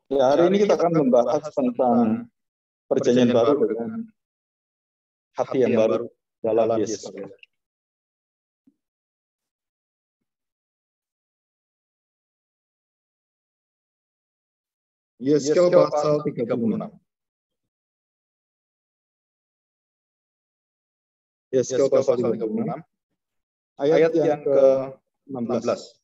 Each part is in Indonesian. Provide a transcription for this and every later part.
Ya, hari ini kita akan membahas tentang perjanjian baru dengan hati yang baru dalam Yesus. Yeskel pasal 36. Yeskel pasal 36 ayat yang ke-16.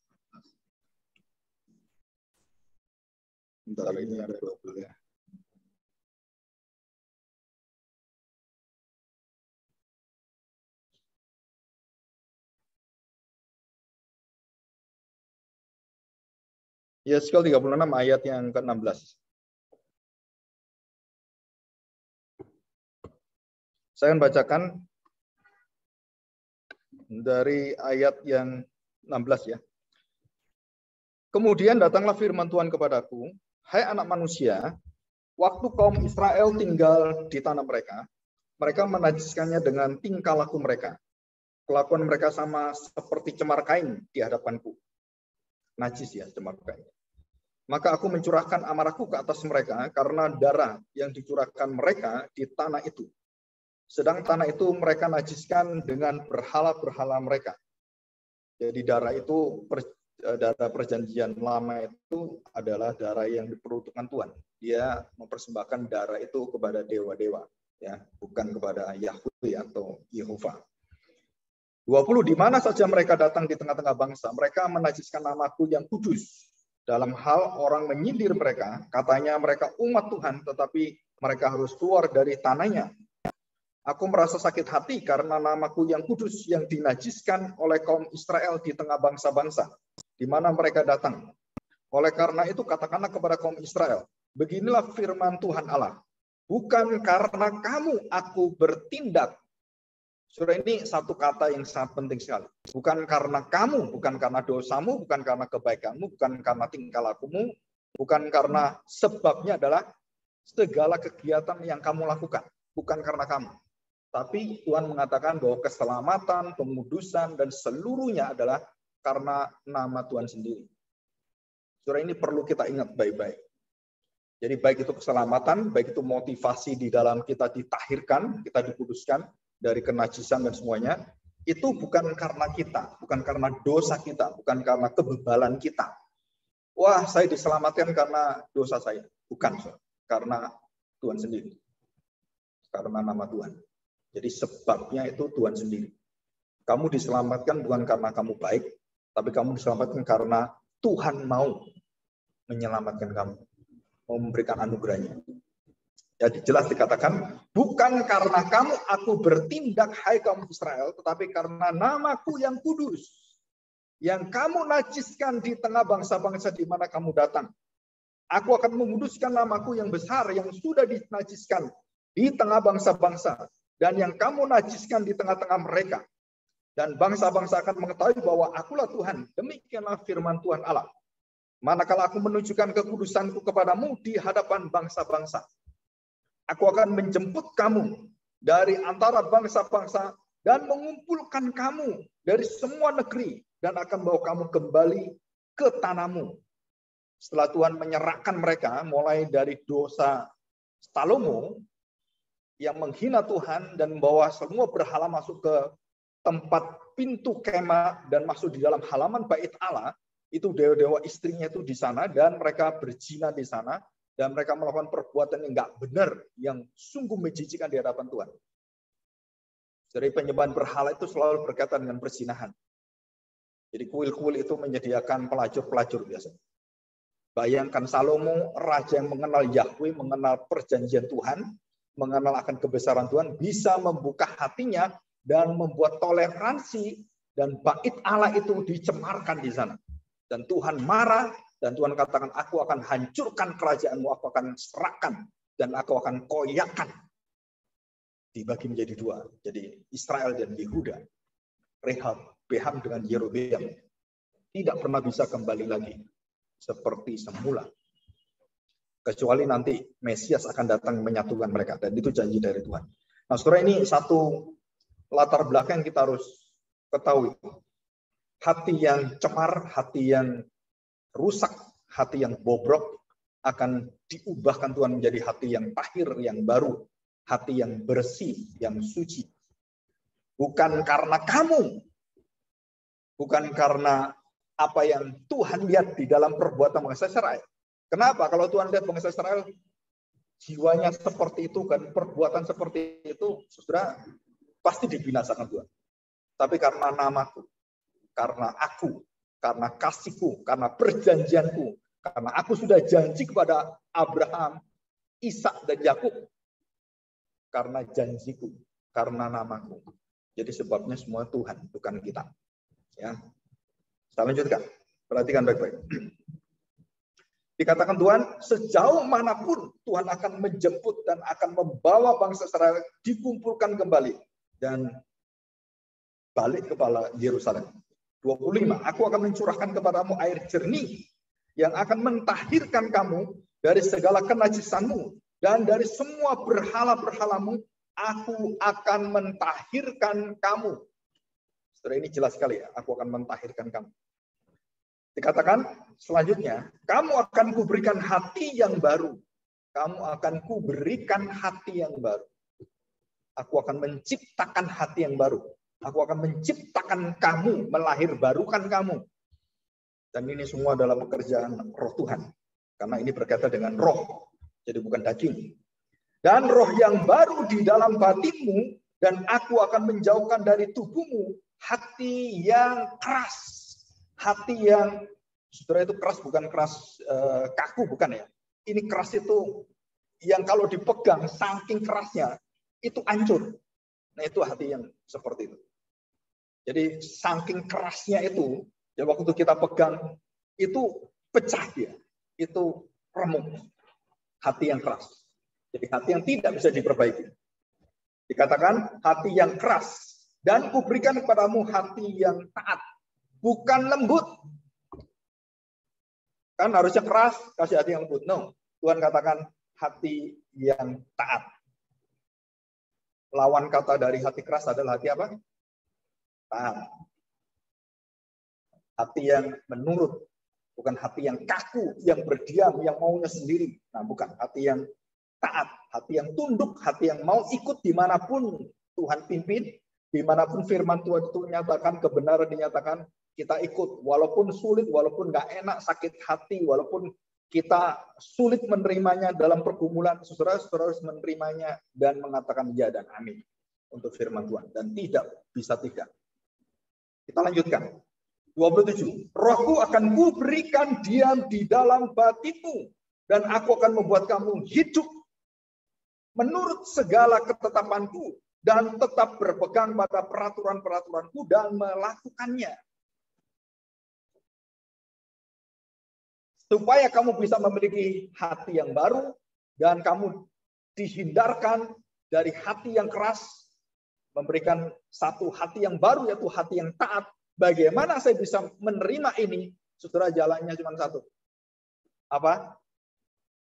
Bentar, ini ada 20 ya. Yeskel 36 ayat yang ke-16. Saya akan bacakan dari ayat yang 16 ya. Kemudian datanglah firman Tuhan kepadaku, hai anak manusia, waktu kaum Israel tinggal di tanah mereka, mereka menajiskannya dengan tingkah laku mereka. Kelakuan mereka sama seperti cemar kain di hadapanku. Najis ya, cemar kain. Maka aku mencurahkan amarahku ke atas mereka karena darah yang dicurahkan mereka di tanah itu. Sedang tanah itu mereka najiskan dengan berhala-berhala mereka. Jadi darah itu, darah perjanjian lama itu adalah darah yang diperuntukkan Tuhan. Dia mempersembahkan darah itu kepada dewa-dewa, ya, bukan kepada Yahweh atau Yehova. 20, di mana saja mereka datang di tengah-tengah bangsa, mereka menajiskan namaku yang kudus. Dalam hal orang menyindir mereka, katanya mereka umat Tuhan, tetapi mereka harus keluar dari tanahnya. Aku merasa sakit hati karena namaku yang kudus yang dinajiskan oleh kaum Israel di tengah bangsa-bangsa, di mana mereka datang. Oleh karena itu katakanlah kepada kaum Israel, beginilah firman Tuhan Allah, bukan karena kamu aku bertindak. Saudara, ini satu kata yang sangat penting sekali. Bukan karena kamu, bukan karena dosamu, bukan karena kebaikanmu, bukan karena tingkah lakumu, bukan karena sebabnya adalah segala kegiatan yang kamu lakukan, bukan karena kamu. Tapi Tuhan mengatakan bahwa keselamatan, pengudusan, dan seluruhnya adalah karena nama Tuhan sendiri. Saudara, ini perlu kita ingat baik-baik. Jadi baik itu keselamatan, baik itu motivasi di dalam kita ditahirkan, kita dikuduskan dari kenajisan dan semuanya, itu bukan karena kita, bukan karena dosa kita, bukan karena kebebalan kita. Wah, saya diselamatkan karena dosa saya. Bukan, karena Tuhan sendiri. Karena nama Tuhan. Jadi sebabnya itu Tuhan sendiri. Kamu diselamatkan bukan karena kamu baik, tapi kamu diselamatkan karena Tuhan mau menyelamatkan kamu, mau memberikan anugerahnya. Jadi jelas dikatakan, bukan karena kamu aku bertindak, hai kaum Israel, tetapi karena namaku yang kudus, yang kamu najiskan di tengah bangsa-bangsa di mana kamu datang. Aku akan menguduskan namaku yang besar, yang sudah dinajiskan di tengah bangsa-bangsa, dan yang kamu najiskan di tengah-tengah mereka. Dan bangsa-bangsa akan mengetahui bahwa akulah Tuhan. Demikianlah firman Tuhan Allah. Manakala aku menunjukkan kekudusanku kepadamu di hadapan bangsa-bangsa. Aku akan menjemput kamu dari antara bangsa-bangsa dan mengumpulkan kamu dari semua negeri dan akan bawa kamu kembali ke tanahmu. Setelah Tuhan menyerahkan mereka mulai dari dosa Salomo yang menghina Tuhan dan membawa semua berhala masuk ke tempat pintu kemah dan masuk di dalam halaman bait Allah, itu dewa-dewa istrinya itu di sana dan mereka berzina di sana dan mereka melakukan perbuatan yang enggak benar yang sungguh menjijikkan di hadapan Tuhan. Jadi penyembahan berhala itu selalu berkaitan dengan perzinahan. Jadi kuil-kuil itu menyediakan pelacur-pelacur biasa. Bayangkan Salomo, raja yang mengenal Yahweh, mengenal perjanjian Tuhan, mengenal akan kebesaran Tuhan, bisa membuka hatinya dan membuat toleransi dan bait Allah itu dicemarkan di sana. Dan Tuhan marah dan Tuhan katakan, aku akan hancurkan kerajaanmu, aku akan serahkan dan aku akan koyakkan. Dibagi menjadi dua. Jadi Israel dan Yehuda. Rehoboam dengan Yerobeam. Tidak pernah bisa kembali lagi seperti semula. Kecuali nanti Mesias akan datang menyatukan mereka. Dan itu janji dari Tuhan. Nah, saudara, ini satu latar belakang yang kita harus ketahui. Hati yang cemar, hati yang rusak, hati yang bobrok akan diubahkan Tuhan menjadi hati yang tahir, yang baru, hati yang bersih, yang suci. Bukan karena kamu, bukan karena apa yang Tuhan lihat di dalam perbuatan bangsa Israel. Kenapa? Kalau Tuhan lihat bangsa Israel jiwanya seperti itu, kan perbuatan seperti itu, saudara, pasti dibinasakan Tuhan. Tapi karena namaku, karena aku, karena kasihku, karena perjanjianku, karena aku sudah janji kepada Abraham, Ishak dan Yakub, karena janjiku, karena namaku. Jadi sebabnya semua Tuhan, bukan kita. Ya, saya lanjutkan. Perhatikan baik-baik. Dikatakan Tuhan, sejauh manapun Tuhan akan menjemput dan akan membawa bangsa Israel dikumpulkan kembali dan balik kepala Yerusalem. 25, aku akan mencurahkan kepadamu air jernih yang akan mentahirkan kamu dari segala kenajisanmu dan dari semua berhala-berhalamu. Aku akan mentahirkan kamu. Setelah ini jelas sekali ya, aku akan mentahirkan kamu. Dikatakan selanjutnya, kamu akan kuberikan hati yang baru. Kamu akan kuberikan hati yang baru. Aku akan menciptakan hati yang baru. Aku akan menciptakan kamu, melahirbarukan kamu. Dan ini semua adalah pekerjaan roh Tuhan. Karena ini berkaitan dengan roh, jadi bukan daging. Dan roh yang baru di dalam batinmu, dan aku akan menjauhkan dari tubuhmu hati yang keras. Hati yang, saudara, itu keras, bukan keras kaku, bukan ya. Ini keras itu yang kalau dipegang saking kerasnya, itu hancur. Nah itu hati yang seperti itu. Jadi saking kerasnya itu, ya waktu kita pegang, itu pecah dia. Itu remuk. Hati yang keras. Jadi hati yang tidak bisa diperbaiki. Dikatakan hati yang keras. Dan kuberikan kepadamu hati yang taat. Bukan lembut. Kan harusnya keras, kasih hati yang lembut. No. Tuhan katakan hati yang taat. Lawan kata dari hati keras adalah hati apa? Taat. Hati yang menurut. Bukan hati yang kaku, yang berdiam, yang maunya sendiri. Nah, bukan. Hati yang taat, hati yang tunduk, hati yang mau ikut dimanapun Tuhan pimpin, dimanapun firman Tuhan itu menyatakan, kebenaran dinyatakan, kita ikut. Walaupun sulit, walaupun nggak enak, sakit hati, walaupun kita sulit menerimanya dalam pergumulan, saudara-saudara harus menerimanya dan mengatakan ya dan amin untuk firman Tuhan. Dan tidak bisa tidak. Kita lanjutkan. 27. Rohku akan kuberikan diam di dalam batinmu, dan aku akan membuat kamu hidup menurut segala ketetapanku, dan tetap berpegang pada peraturan-peraturanku dan melakukannya. Supaya kamu bisa memiliki hati yang baru, dan kamu dihindarkan dari hati yang keras, memberikan satu hati yang baru, yaitu hati yang taat. Bagaimana saya bisa menerima ini? Saudara, jalannya cuma satu. Apa?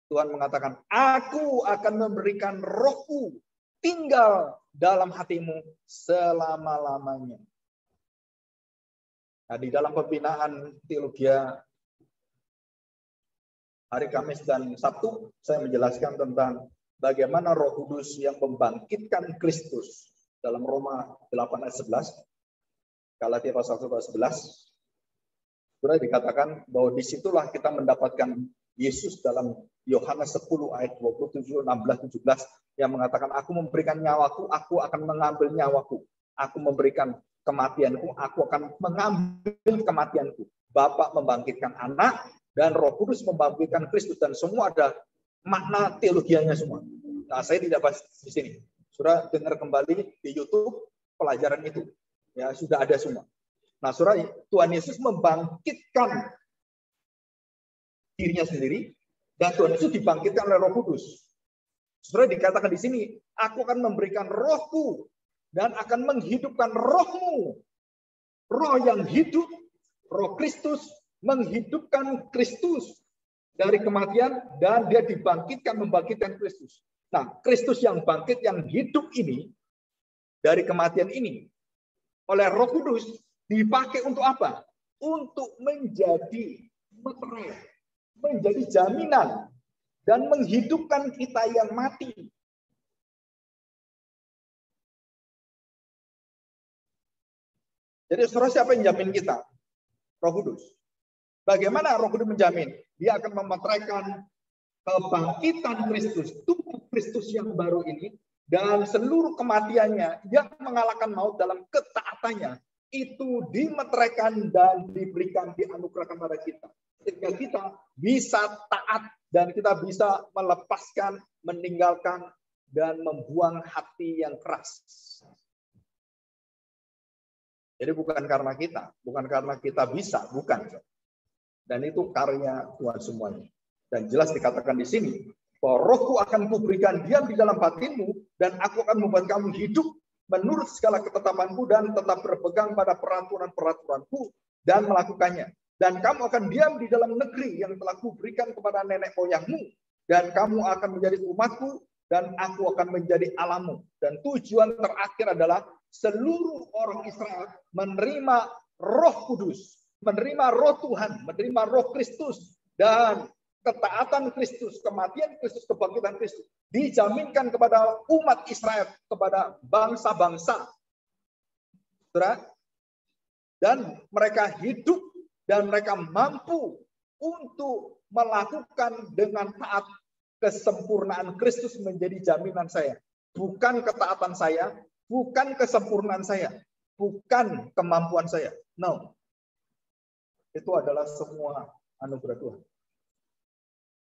Tuhan mengatakan, aku akan memberikan rohku tinggal dalam hatimu selama-lamanya. Nah, di dalam pembinaan teologi hari Kamis dan Sabtu, saya menjelaskan tentang bagaimana Roh Kudus yang membangkitkan Kristus dalam Roma 8 ayat 11. Galatia pasal 11, sudah dikatakan bahwa disitulah kita mendapatkan Yesus dalam Yohanes 10 ayat 27, 16, 17 yang mengatakan, aku memberikan nyawaku, aku akan mengambil nyawaku. Aku memberikan kematianku, aku akan mengambil kematianku. Bapa membangkitkan anak dan Roh Kudus membangkitkan Kristus, dan semua ada makna teologianya semua. Nah, saya tidak bahas di sini. Sudah dengar kembali di YouTube pelajaran itu. Ya, sudah ada semua. Nah, saudara, Tuhan Yesus membangkitkan dirinya sendiri, dan Tuhan Yesus dibangkitkan oleh Roh Kudus. Saudara, dikatakan di sini, aku akan memberikan rohku dan akan menghidupkan rohmu. Roh yang hidup, Roh Kristus, menghidupkan Kristus dari kematian, dan dia dibangkitkan, membangkitkan Kristus. Nah, Kristus yang bangkit, yang hidup ini, dari kematian ini, oleh Roh Kudus dipakai untuk apa? Untuk menjadi materai, menjadi jaminan dan menghidupkan kita yang mati. Jadi saudara, siapa yang jamin kita? Roh Kudus. Bagaimana Roh Kudus menjamin? Dia akan memeteraikan kebangkitan Kristus, tubuh Kristus yang baru ini, dan seluruh kematiannya yang mengalahkan maut dalam ketaatannya, itu dimeteraikan dan diberikan, dianugerahkan pada kita. Sehingga kita bisa taat dan kita bisa melepaskan, meninggalkan, dan membuang hati yang keras. Jadi bukan karena kita bisa, bukan. Dan itu karya Tuhan semuanya. Dan jelas dikatakan di sini, bahwa Rohku akan kuberikan diam di dalam batinmu, dan aku akan membuat kamu hidup menurut segala ketetapanku, dan tetap berpegang pada peraturan-peraturanku, dan melakukannya. Dan kamu akan diam di dalam negeri yang telah kuberikan kepada nenek moyangmu, dan kamu akan menjadi umatku, dan aku akan menjadi Allahmu. Dan tujuan terakhir adalah seluruh orang Israel menerima Roh Kudus, menerima Roh Tuhan, menerima Roh Kristus, dan ketaatan Kristus, kematian Kristus, kebangkitan Kristus dijaminkan kepada umat Israel, kepada bangsa-bangsa. Dan mereka hidup dan mereka mampu untuk melakukan dengan taat. Kesempurnaan Kristus menjadi jaminan saya. Bukan ketaatan saya, bukan kesempurnaan saya, bukan kemampuan saya. No. Itu adalah semua anugerah Tuhan.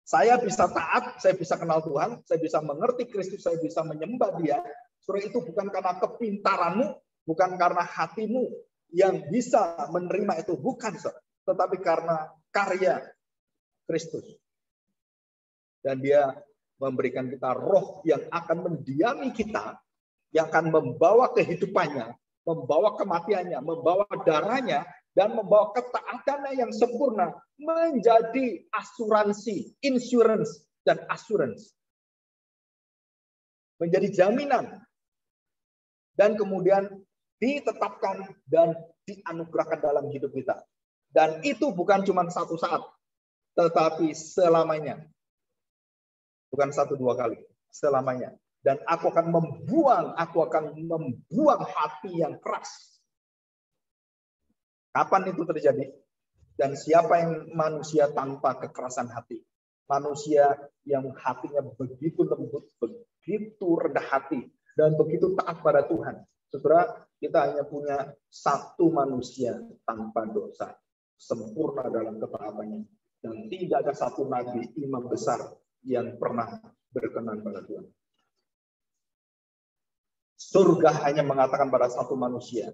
Saya bisa taat, saya bisa kenal Tuhan, saya bisa mengerti Kristus, saya bisa menyembah Dia. Saudara, itu bukan karena kepintaranmu, bukan karena hatimu yang bisa menerima itu, bukan, saudara. Tetapi karena karya Kristus. Dan Dia memberikan kita Roh yang akan mendiami kita, yang akan membawa kehidupannya, membawa kematiannya, membawa darahnya, dan membawa ketaatannya yang sempurna menjadi asuransi, insurance, dan assurance. Menjadi jaminan. Dan kemudian ditetapkan dan dianugerahkan dalam hidup kita. Dan itu bukan cuma satu saat, tetapi selamanya. Bukan 1-2 kali, selamanya. Dan aku akan membuang hati yang keras. Kapan itu terjadi? Dan siapa yang manusia tanpa kekerasan hati? Manusia yang hatinya begitu lembut, begitu rendah hati, dan begitu taat pada Tuhan. Saudara, kita hanya punya satu manusia tanpa dosa, sempurna dalam ketaatannya. Dan tidak ada satu nabi, imam besar yang pernah berkenan pada Tuhan. Surga hanya mengatakan pada satu manusia.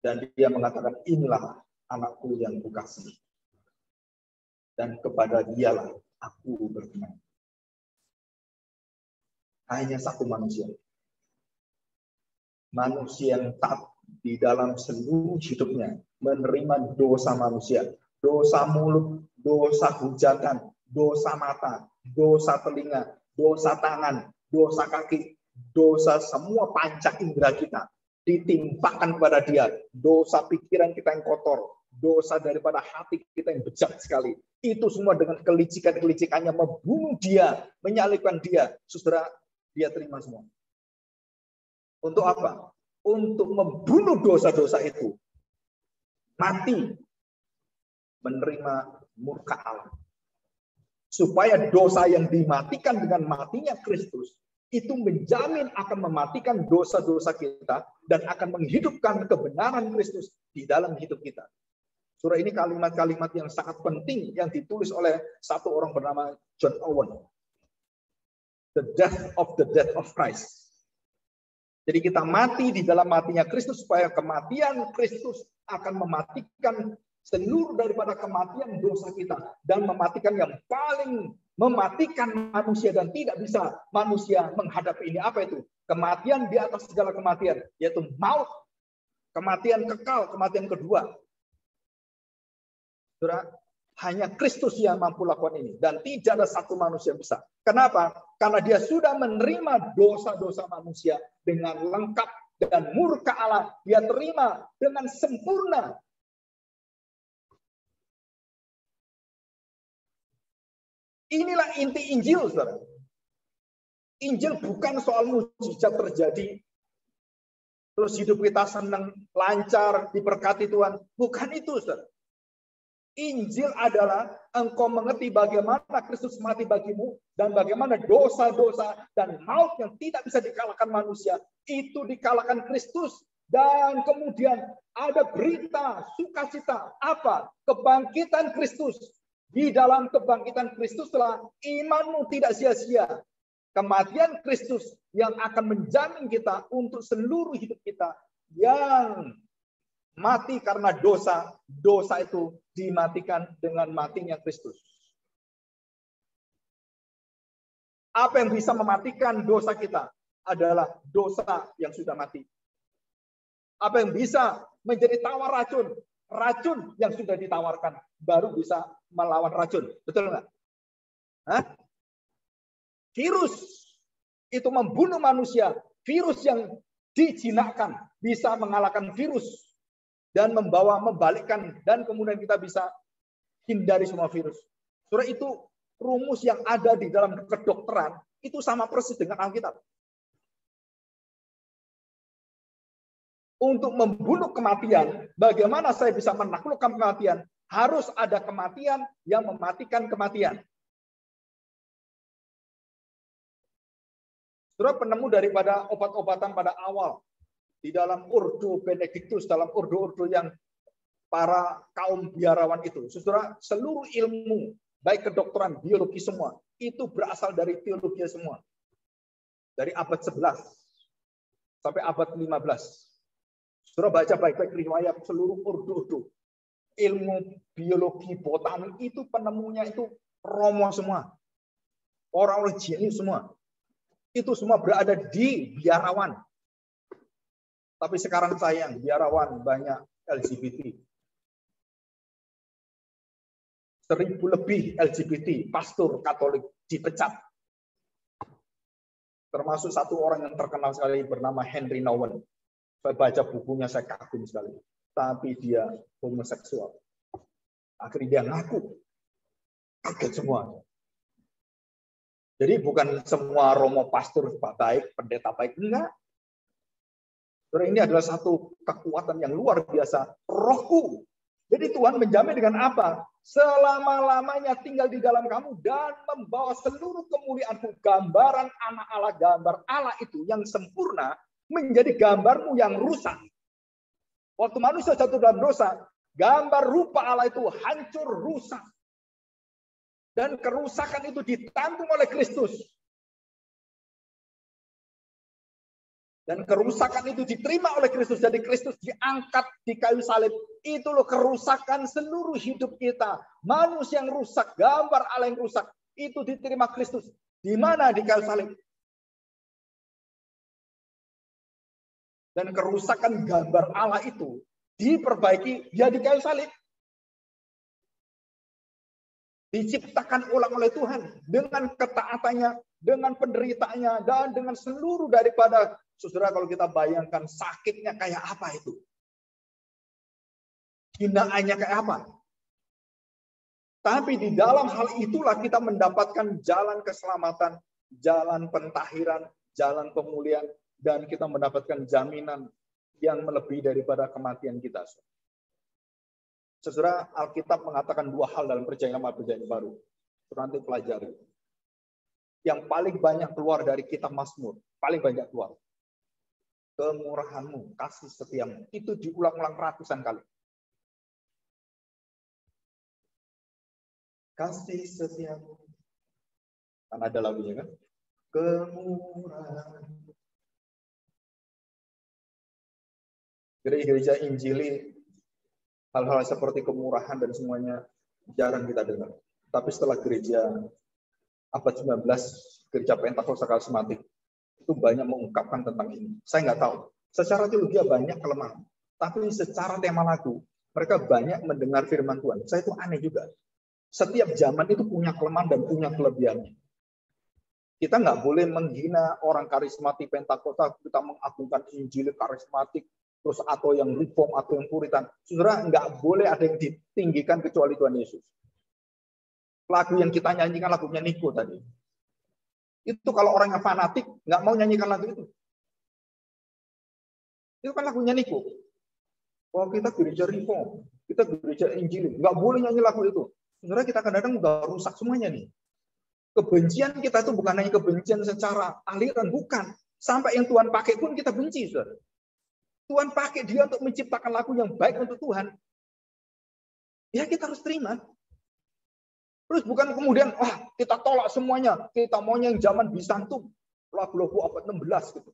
Dan dia mengatakan, inilah anakku yang kukasihi. Dan kepada dialah aku berkenan. Hanya satu manusia. Manusia yang taat di dalam seluruh hidupnya. Menerima dosa manusia. Dosa mulut, dosa hujatan, dosa mata, dosa telinga, dosa tangan, dosa kaki, dosa semua panca indera kita ditimpakan kepada Dia. Dosa pikiran kita yang kotor, dosa daripada hati kita yang bejat sekali. Itu semua dengan kelicikan-kelicikannya membunuh Dia, menyalibkan Dia. Saudara, Dia terima semua. Untuk apa? Untuk membunuh dosa-dosa itu. Mati. Menerima murka Allah. Supaya dosa yang dimatikan dengan matinya Kristus itu menjamin akan mematikan dosa-dosa kita dan akan menghidupkan kebenaran Kristus di dalam hidup kita. Surah ini kalimat-kalimat yang sangat penting yang ditulis oleh satu orang bernama John Owen. The death of Christ. Jadi kita mati di dalam matinya Kristus supaya kematian Kristus akan mematikan seluruh daripada kematian dosa kita dan mematikan yang paling mematikan manusia dan tidak bisa manusia menghadapi ini. Apa itu? Kematian di atas segala kematian, yaitu maut, kematian kekal, kematian kedua. Saudara, hanya Kristus yang mampu lakukan ini dan tidak ada satu manusia yang bisa. Kenapa? Karena Dia sudah menerima dosa-dosa manusia dengan lengkap dan murka Allah Dia terima dengan sempurna. Inilah inti Injil, saudara. Injil bukan soal mujizat terjadi, terus hidup kita senang, lancar, diberkati Tuhan. Bukan itu, saudara. Injil adalah engkau mengerti bagaimana Kristus mati bagimu dan bagaimana dosa-dosa dan maut yang tidak bisa dikalahkan manusia itu dikalahkan Kristus, dan kemudian ada berita sukacita apa? Kebangkitan Kristus. Di dalam kebangkitan Kristuslah imanmu tidak sia-sia. Kematian Kristus yang akan menjamin kita untuk seluruh hidup kita yang mati karena dosa, dosa itu dimatikan dengan matinya Kristus. Apa yang bisa mematikan dosa kita adalah dosa yang sudah mati. Apa yang bisa menjadi tawar racun? Racun yang sudah ditawarkan baru bisa melawan racun. Betul nggak? Hah? Virus itu membunuh manusia. Virus yang dijinakkan bisa mengalahkan virus dan membalikkan, dan kemudian kita bisa hindari semua virus. Saudara, itu rumus yang ada di dalam kedokteran, itu sama persis dengan Alkitab. Untuk membunuh kematian, bagaimana saya bisa menaklukkan kematian? Harus ada kematian yang mematikan kematian. Saudara, penemu daripada obat-obatan pada awal, di dalam Ordo Benedictus, dalam ordo-ordo yang para kaum biarawan itu. Saudara, seluruh ilmu, baik kedokteran, biologi semua, itu berasal dari teologi semua. Dari abad 11 sampai abad 15. Saudara baca baik-baik riwayat seluruh ordo-ordo. Ilmu biologi, botani, itu penemunya itu Romo semua. Orang-orang jenius semua. Itu semua berada di biarawan. Tapi sekarang sayang, biarawan banyak LGBT. 1000 lebih LGBT, pastor Katolik dipecat. Termasuk satu orang yang terkenal sekali bernama Henry Nouwen. Saya baca bukunya, saya kagum sekali. Tapi dia homoseksual. Akhirnya dia ngaku. Kaget semua. Jadi bukan semua romo pastor baik, pendeta baik. Enggak. Ini adalah satu kekuatan yang luar biasa. Rohku. Jadi Tuhan menjamin dengan apa? Selama-lamanya tinggal di dalam kamu dan membawa seluruh kemuliaanku. Gambaran anak Allah, gambar Allah itu yang sempurna menjadi gambarmu yang rusak. Waktu manusia jatuh dalam dosa, gambar rupa Allah itu hancur, rusak. Dan kerusakan itu ditanggung oleh Kristus. Dan kerusakan itu diterima oleh Kristus. Jadi Kristus diangkat di kayu salib. Itu loh kerusakan seluruh hidup kita. Manusia yang rusak, gambar Allah yang rusak. Itu diterima Kristus. Di mana? Di kayu salib. Dan kerusakan gambar Allah itu diperbaiki ya di kayu salib. Diciptakan ulang oleh Tuhan. Dengan ketaatannya, dengan penderitaannya, dan dengan seluruh daripada. Saudara, kalau kita bayangkan sakitnya kayak apa itu? Hinaannya kayak apa? Tapi di dalam hal itulah kita mendapatkan jalan keselamatan, jalan pentahiran, jalan pemulihan, dan kita mendapatkan jaminan yang melebihi daripada kematian kita. Saudara, Alkitab mengatakan dua hal dalam perjanjian lama, perjanjian baru. Saudara nanti pelajari. Yang paling banyak keluar dari kitab Mazmur, paling banyak keluar. Kemurahanmu, kasih setiamu, itu diulang-ulang ratusan kali. Kasih setiamu. Kan ada lagunya kan? Kemurahan. Gereja Injili, hal-hal seperti kemurahan dan semuanya jarang kita dengar. Tapi setelah gereja abad 19, gereja Pentakosta Karismatik, itu banyak mengungkapkan tentang ini. Saya nggak tahu. Secara teologi banyak kelemahan. Tapi secara tema lagu, mereka banyak mendengar firman Tuhan. Saya itu aneh juga. Setiap zaman itu punya kelemahan dan punya kelebihannya. Kita nggak boleh menghina orang karismatik Pentakosta, kita mengagungkan Injil karismatik, terus atau yang reform, atau yang puritan. Saudara, nggak boleh ada yang ditinggikan kecuali Tuhan Yesus. Lagu yang kita nyanyikan lagunya Niko tadi. Itu kalau orang yang fanatik nggak mau nyanyikan lagu itu. Itu kan lagunya Niko. Oh, kita gereja reform, kita gereja Injil, nggak boleh nyanyi lagu itu. Sebenarnya kita kadang-kadang udah rusak semuanya nih. Kebencian kita itu bukan hanya kebencian secara aliran, bukan. Sampai yang Tuhan pakai pun kita benci, saudara. Tuhan pakai dia untuk menciptakan lagu yang baik untuk Tuhan. Ya kita harus terima. Terus bukan kemudian, kita tolak semuanya. Kita maunya yang zaman Bizantum. Lagu-lagu abad 16 gitu.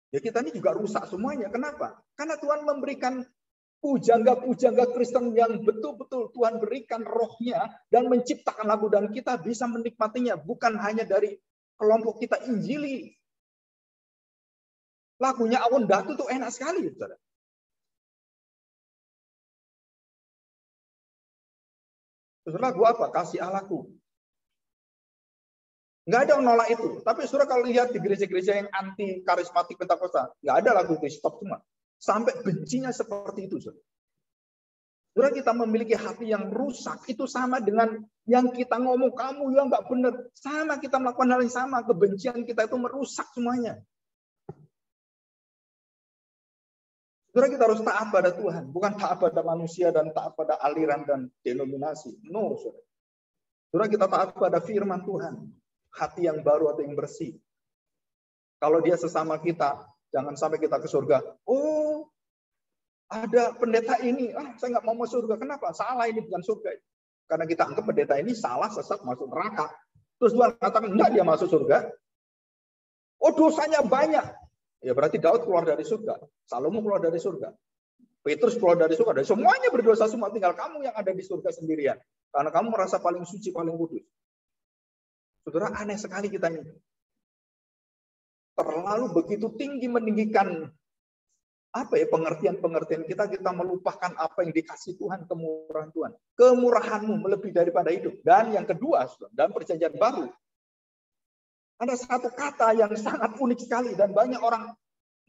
Ya kita ini juga rusak semuanya. Kenapa? Karena Tuhan memberikan pujangga-pujangga Kristen yang betul-betul Tuhan berikan rohnya dan menciptakan lagu. Dan kita bisa menikmatinya. Bukan hanya dari kelompok kita Injili. Lagunya Awon Datu itu enak sekali. Saudara. Terus lagu apa? Kasih Allahku. Nggak ada yang nolak itu. Tapi saudara kalau lihat di gereja-gereja yang anti karismatik Pentakosta, nggak ada lagu itu, stop semua. Sampai bencinya seperti itu. Saudara kita memiliki hati yang rusak, itu sama dengan yang kita ngomong, kamu yang nggak benar. Sama kita melakukan hal yang sama, kebencian kita itu merusak semuanya. Saudara kita harus taat pada Tuhan, bukan taat pada manusia dan taat pada aliran dan denominasi. No, saudara. Saudara kita taat pada firman Tuhan. Hati yang baru atau yang bersih. Kalau dia sesama kita, jangan sampai kita ke surga. Oh, ada pendeta ini. Saya nggak mau masuk surga. Kenapa? Salah, ini bukan surga. Karena kita anggap pendeta ini salah, sesat, masuk neraka. Terus Tuhan katakan, enggak, dia masuk surga. Oh, dosanya banyak. Ya berarti Daud keluar dari surga. Salomo keluar dari surga. Petrus keluar dari surga. Semuanya berdosa semua. Tinggal kamu yang ada di surga sendirian. Karena kamu merasa paling suci, paling kudus. Saudara, aneh sekali kita ini. Terlalu begitu tinggi meninggikan pengertian-pengertian kita melupakan apa yang dikasih Tuhan, kemurahan Tuhan. Kemurahanmu melebihi daripada hidup. Dan yang kedua, dalam perjanjian baru, ada satu kata yang sangat unik sekali dan banyak orang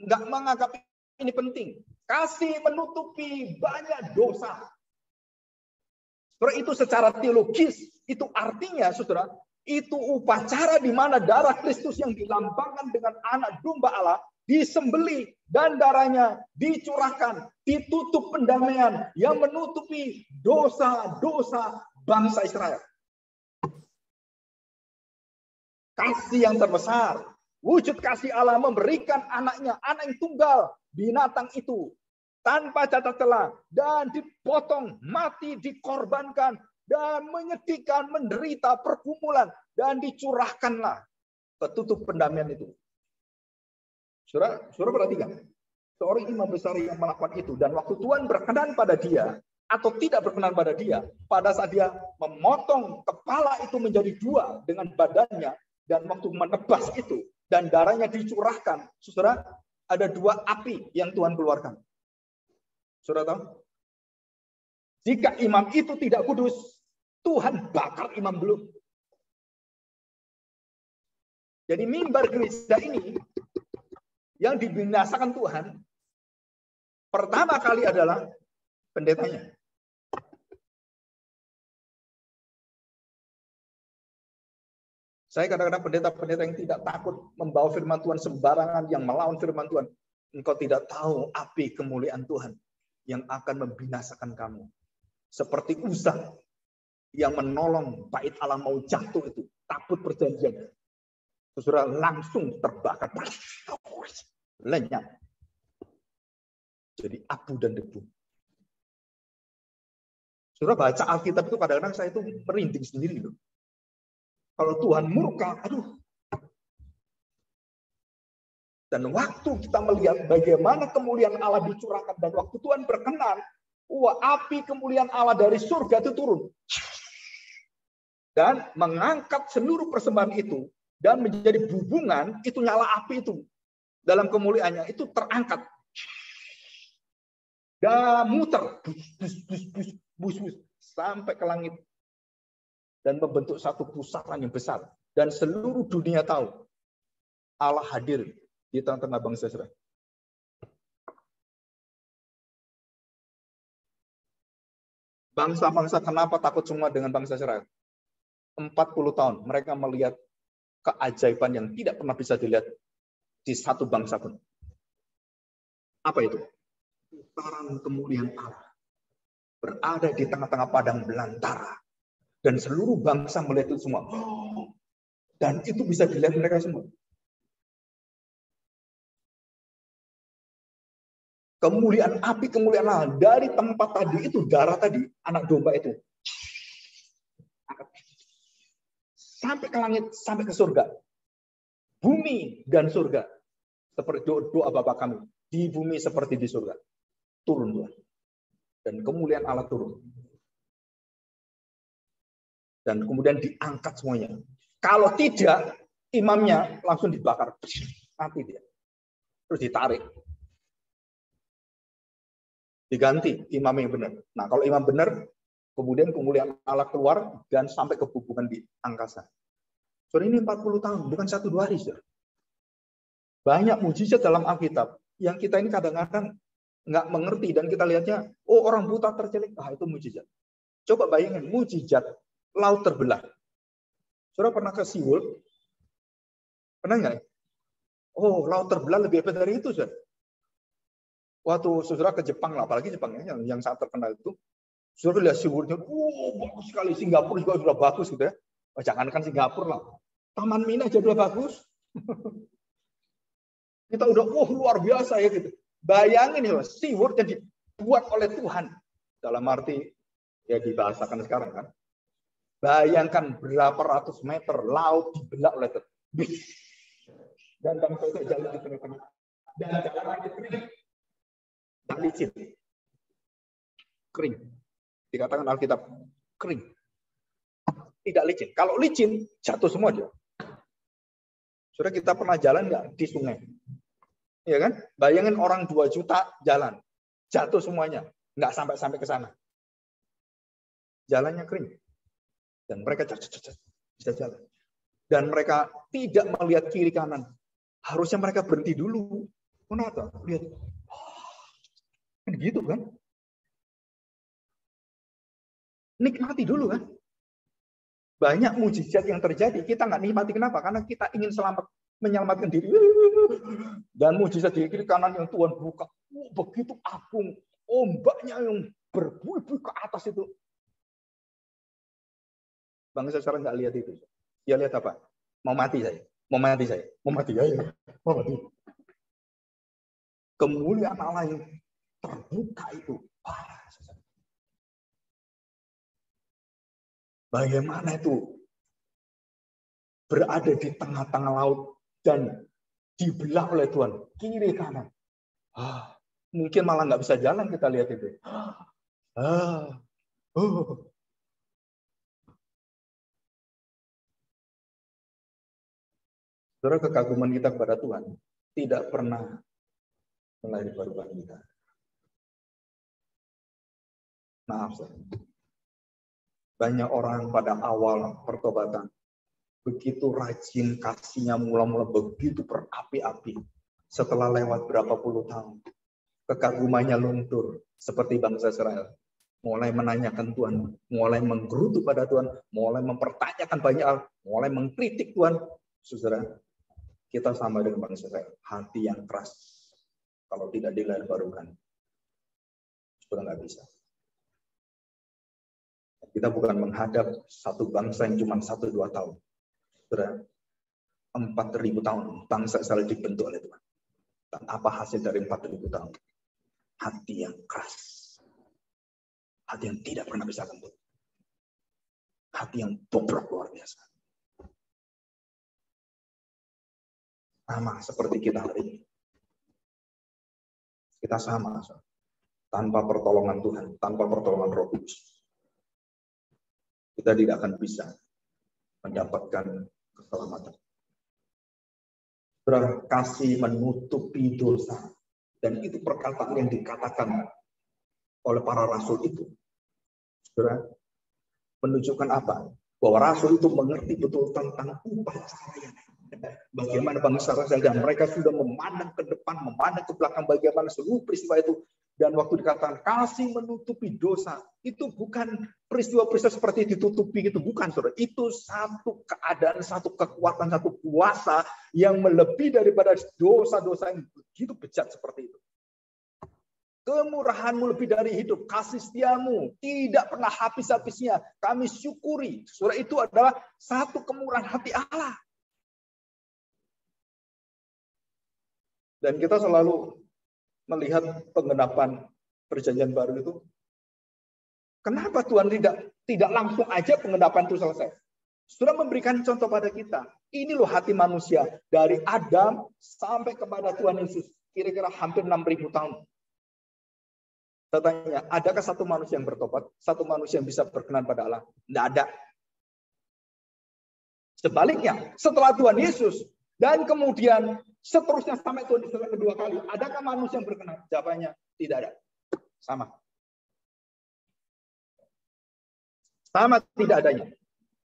nggak menganggap ini penting. Kasih menutupi banyak dosa. Saudara, itu secara teologis, itu artinya, saudara, itu upacara di mana darah Kristus yang dilambangkan dengan anak domba Allah disembelih dan darahnya dicurahkan, ditutup pendamaian yang menutupi dosa-dosa bangsa Israel. Kasih yang terbesar, wujud kasih Allah memberikan anaknya, anak yang tunggal, binatang itu tanpa cacat celah dan dipotong, mati, dikorbankan dan menyedihkan, menderita pergumulan, dan dicurahkanlah petutup pendamaian itu. Saudara perhatikan, seorang imam besar yang melakukan itu, dan waktu Tuhan berkenan pada dia, atau tidak berkenan pada dia, pada saat dia memotong kepala itu menjadi dua dengan badannya, dan waktu menebas itu, dan darahnya dicurahkan, saudara, ada dua api yang Tuhan keluarkan. Saudara tahu? Jika imam itu tidak kudus, Tuhan bakar imam belum. Jadi mimbar gereja ini yang dibinasakan Tuhan pertama kali adalah pendetanya. Saya kadang-kadang pendeta-pendeta yang tidak takut membawa firman Tuhan sembarangan, yang melawan firman Tuhan. Engkau tidak tahu api kemuliaan Tuhan yang akan membinasakan kamu. Seperti Uza yang menolong bait Allah mau jatuh itu, tabut perjanjian. Saudara langsung terbakar, lenyap. Jadi abu dan debu. Saudara baca Alkitab itu kadang-kadang saya itu merinding sendiri loh. Kalau Tuhan murka, aduh. Dan waktu kita melihat bagaimana kemuliaan Allah dicurahkan dan waktu Tuhan berkenan, api kemuliaan Allah dari surga itu turun. Dan mengangkat seluruh persembahan itu dan menjadi bubungan, itu nyala api itu dalam kemuliaannya itu terangkat dan muter bus sampai ke langit dan membentuk satu pusaran yang besar, dan seluruh dunia tahu Allah hadir di tengah-tengah bangsa Israel. Bangsa-bangsa kenapa takut semua dengan bangsa Israel? 40 tahun mereka melihat keajaiban yang tidak pernah bisa dilihat di satu bangsa pun. Apa itu? Putaran kemuliaan Allah berada di tengah-tengah padang belantara. Dan seluruh bangsa melihat itu semua. Dan itu bisa dilihat mereka semua. Kemuliaan api, kemuliaan Allah. Dari tempat tadi itu, darah tadi, anak domba itu. Sampai ke langit, sampai ke surga. Bumi dan surga. Seperti doa Bapa kami. Di bumi seperti di surga. Turun Tuhan. Dan kemuliaan Allah turun. Dan kemudian diangkat semuanya. Kalau tidak, imamnya langsung dibakar. Mati dia. Terus ditarik. Diganti imam yang benar. Nah, kalau imam benar, kemudian kemuliaan Allah keluar dan sampai ke hubungan di angkasa. Saudara, ini 40 tahun, bukan 1-2 hari. Saudara. Banyak mujizat dalam Alkitab yang kita ini kadang-kadang nggak mengerti dan kita lihatnya, oh orang buta tercelik, itu mujizat. Coba bayangin, mujizat laut terbelah. Saudara pernah ke SeaWorld? Pernah nggak? Oh, laut terbelah lebih hebat dari itu, saudara. Waktu saudara ke Jepang, apalagi Jepang yang sangat terkenal itu, saudara lihat SeaWorld-nya, bagus sekali. Singapura juga sudah bagus, gitu ya. Jangankan Singapura lah, Taman Mini aja udah bagus. Kita udah, luar biasa ya gitu. Bayangin ya, SeaWorld yang dibuat oleh Tuhan. Dalam arti, ya dibahasakan sekarang kan. Bayangkan berapa ratus meter laut dibelah oleh Tuhan. Dan bangsa itu jalan di tengah-tengah. Dan jalan itu kering. Tak licin. Kering. Dikatakan Alkitab, kering. Tidak licin. Kalau licin, jatuh semua dia. Saudara, kita pernah jalan nggak di sungai? Ya kan? Bayangin orang 2 juta jalan. Jatuh semuanya. Nggak sampai ke sana. Jalannya kering. Dan mereka bisa jalan. Dan mereka tidak melihat kiri kanan. Harusnya mereka berhenti dulu. Kenapa? Lihat. Kan gitu kan? Nikmati dulu kan? Banyak mujizat yang terjadi, kita nggak nikmati. Kenapa? Karena kita ingin menyelamatkan diri. Dan mujizat di kiri kanan yang Tuhan buka, begitu agung, ombaknya yang berbuih-buih ke atas itu. Bangsa sekarang nggak lihat itu. Dia lihat apa? Mau mati saya. Mau mati saya. Mau mati ya. Mau mati. Kemuliaan Allah yang terbuka itu. Bagaimana itu berada di tengah-tengah laut dan dibelah oleh Tuhan kiri kanan. Mungkin malah nggak bisa jalan kita lihat itu. Saudara, kekaguman kita kepada Tuhan tidak pernah melahirkan perubahan kita. Maaf, saudara. Banyak orang pada awal pertobatan begitu rajin kasihnya, mula-mula begitu berapi-api. Setelah lewat berapa puluh tahun, kekagumannya luntur seperti bangsa Israel. Mulai menanyakan Tuhan, mulai menggerutu pada Tuhan, mulai mempertanyakan banyak hal, mulai mengkritik Tuhan. Saudara, kita sama dengan bangsa Israel, hati yang keras. Kalau tidak dilahirkan, saudara nggak bisa. Kita bukan menghadap satu bangsa yang cuma 1-2 tahun. Saudara, 4.000 tahun bangsa Israel dibentuk oleh Tuhan. Dan apa hasil dari 4.000 tahun? Hati yang keras. Hati yang tidak pernah bisa lembut. Hati yang bobrok luar biasa. Sama seperti kita hari ini. Kita sama. Tanpa pertolongan Tuhan, tanpa pertolongan Roh Kudus, kita tidak akan bisa mendapatkan keselamatan. Kasih menutupi dosa. Dan itu perkataan yang dikatakan oleh para rasul itu. Saudara, menunjukkan apa? Bahwa rasul itu mengerti betul tentang upacara. Bagaimana bangsa Israel, dan mereka sudah memandang ke depan, memandang ke belakang, bagaimana seluruh peristiwa itu Dan waktu dikatakan kasih menutupi dosa, itu bukan peristiwa-peristiwa seperti ditutupi gitu, bukan saudara. Itu satu keadaan, satu kekuatan, satu kuasa yang melebihi daripada dosa-dosa yang begitu bejat seperti itu. Kemurahanmu lebih dari hidup, kasih setiamu tidak pernah habis-habisnya. Kami syukuri. Saudara, itu adalah satu kemurahan hati Allah. Dan kita selalu melihat penggenapan perjanjian baru itu, kenapa Tuhan tidak langsung aja penggenapan itu selesai? Sudah memberikan contoh pada kita. Ini loh hati manusia dari Adam sampai kepada Tuhan Yesus, kira-kira hampir 6.000 tahun. Saya tanya, adakah satu manusia yang bertobat, satu manusia yang bisa berkenan pada Allah? Tidak ada. Sebaliknya, setelah Tuhan Yesus dan kemudian seterusnya sampai Tuhan Yesus kedua kali, adakah manusia yang berkenan? Jawabannya tidak ada. Sama. Sama tidak adanya.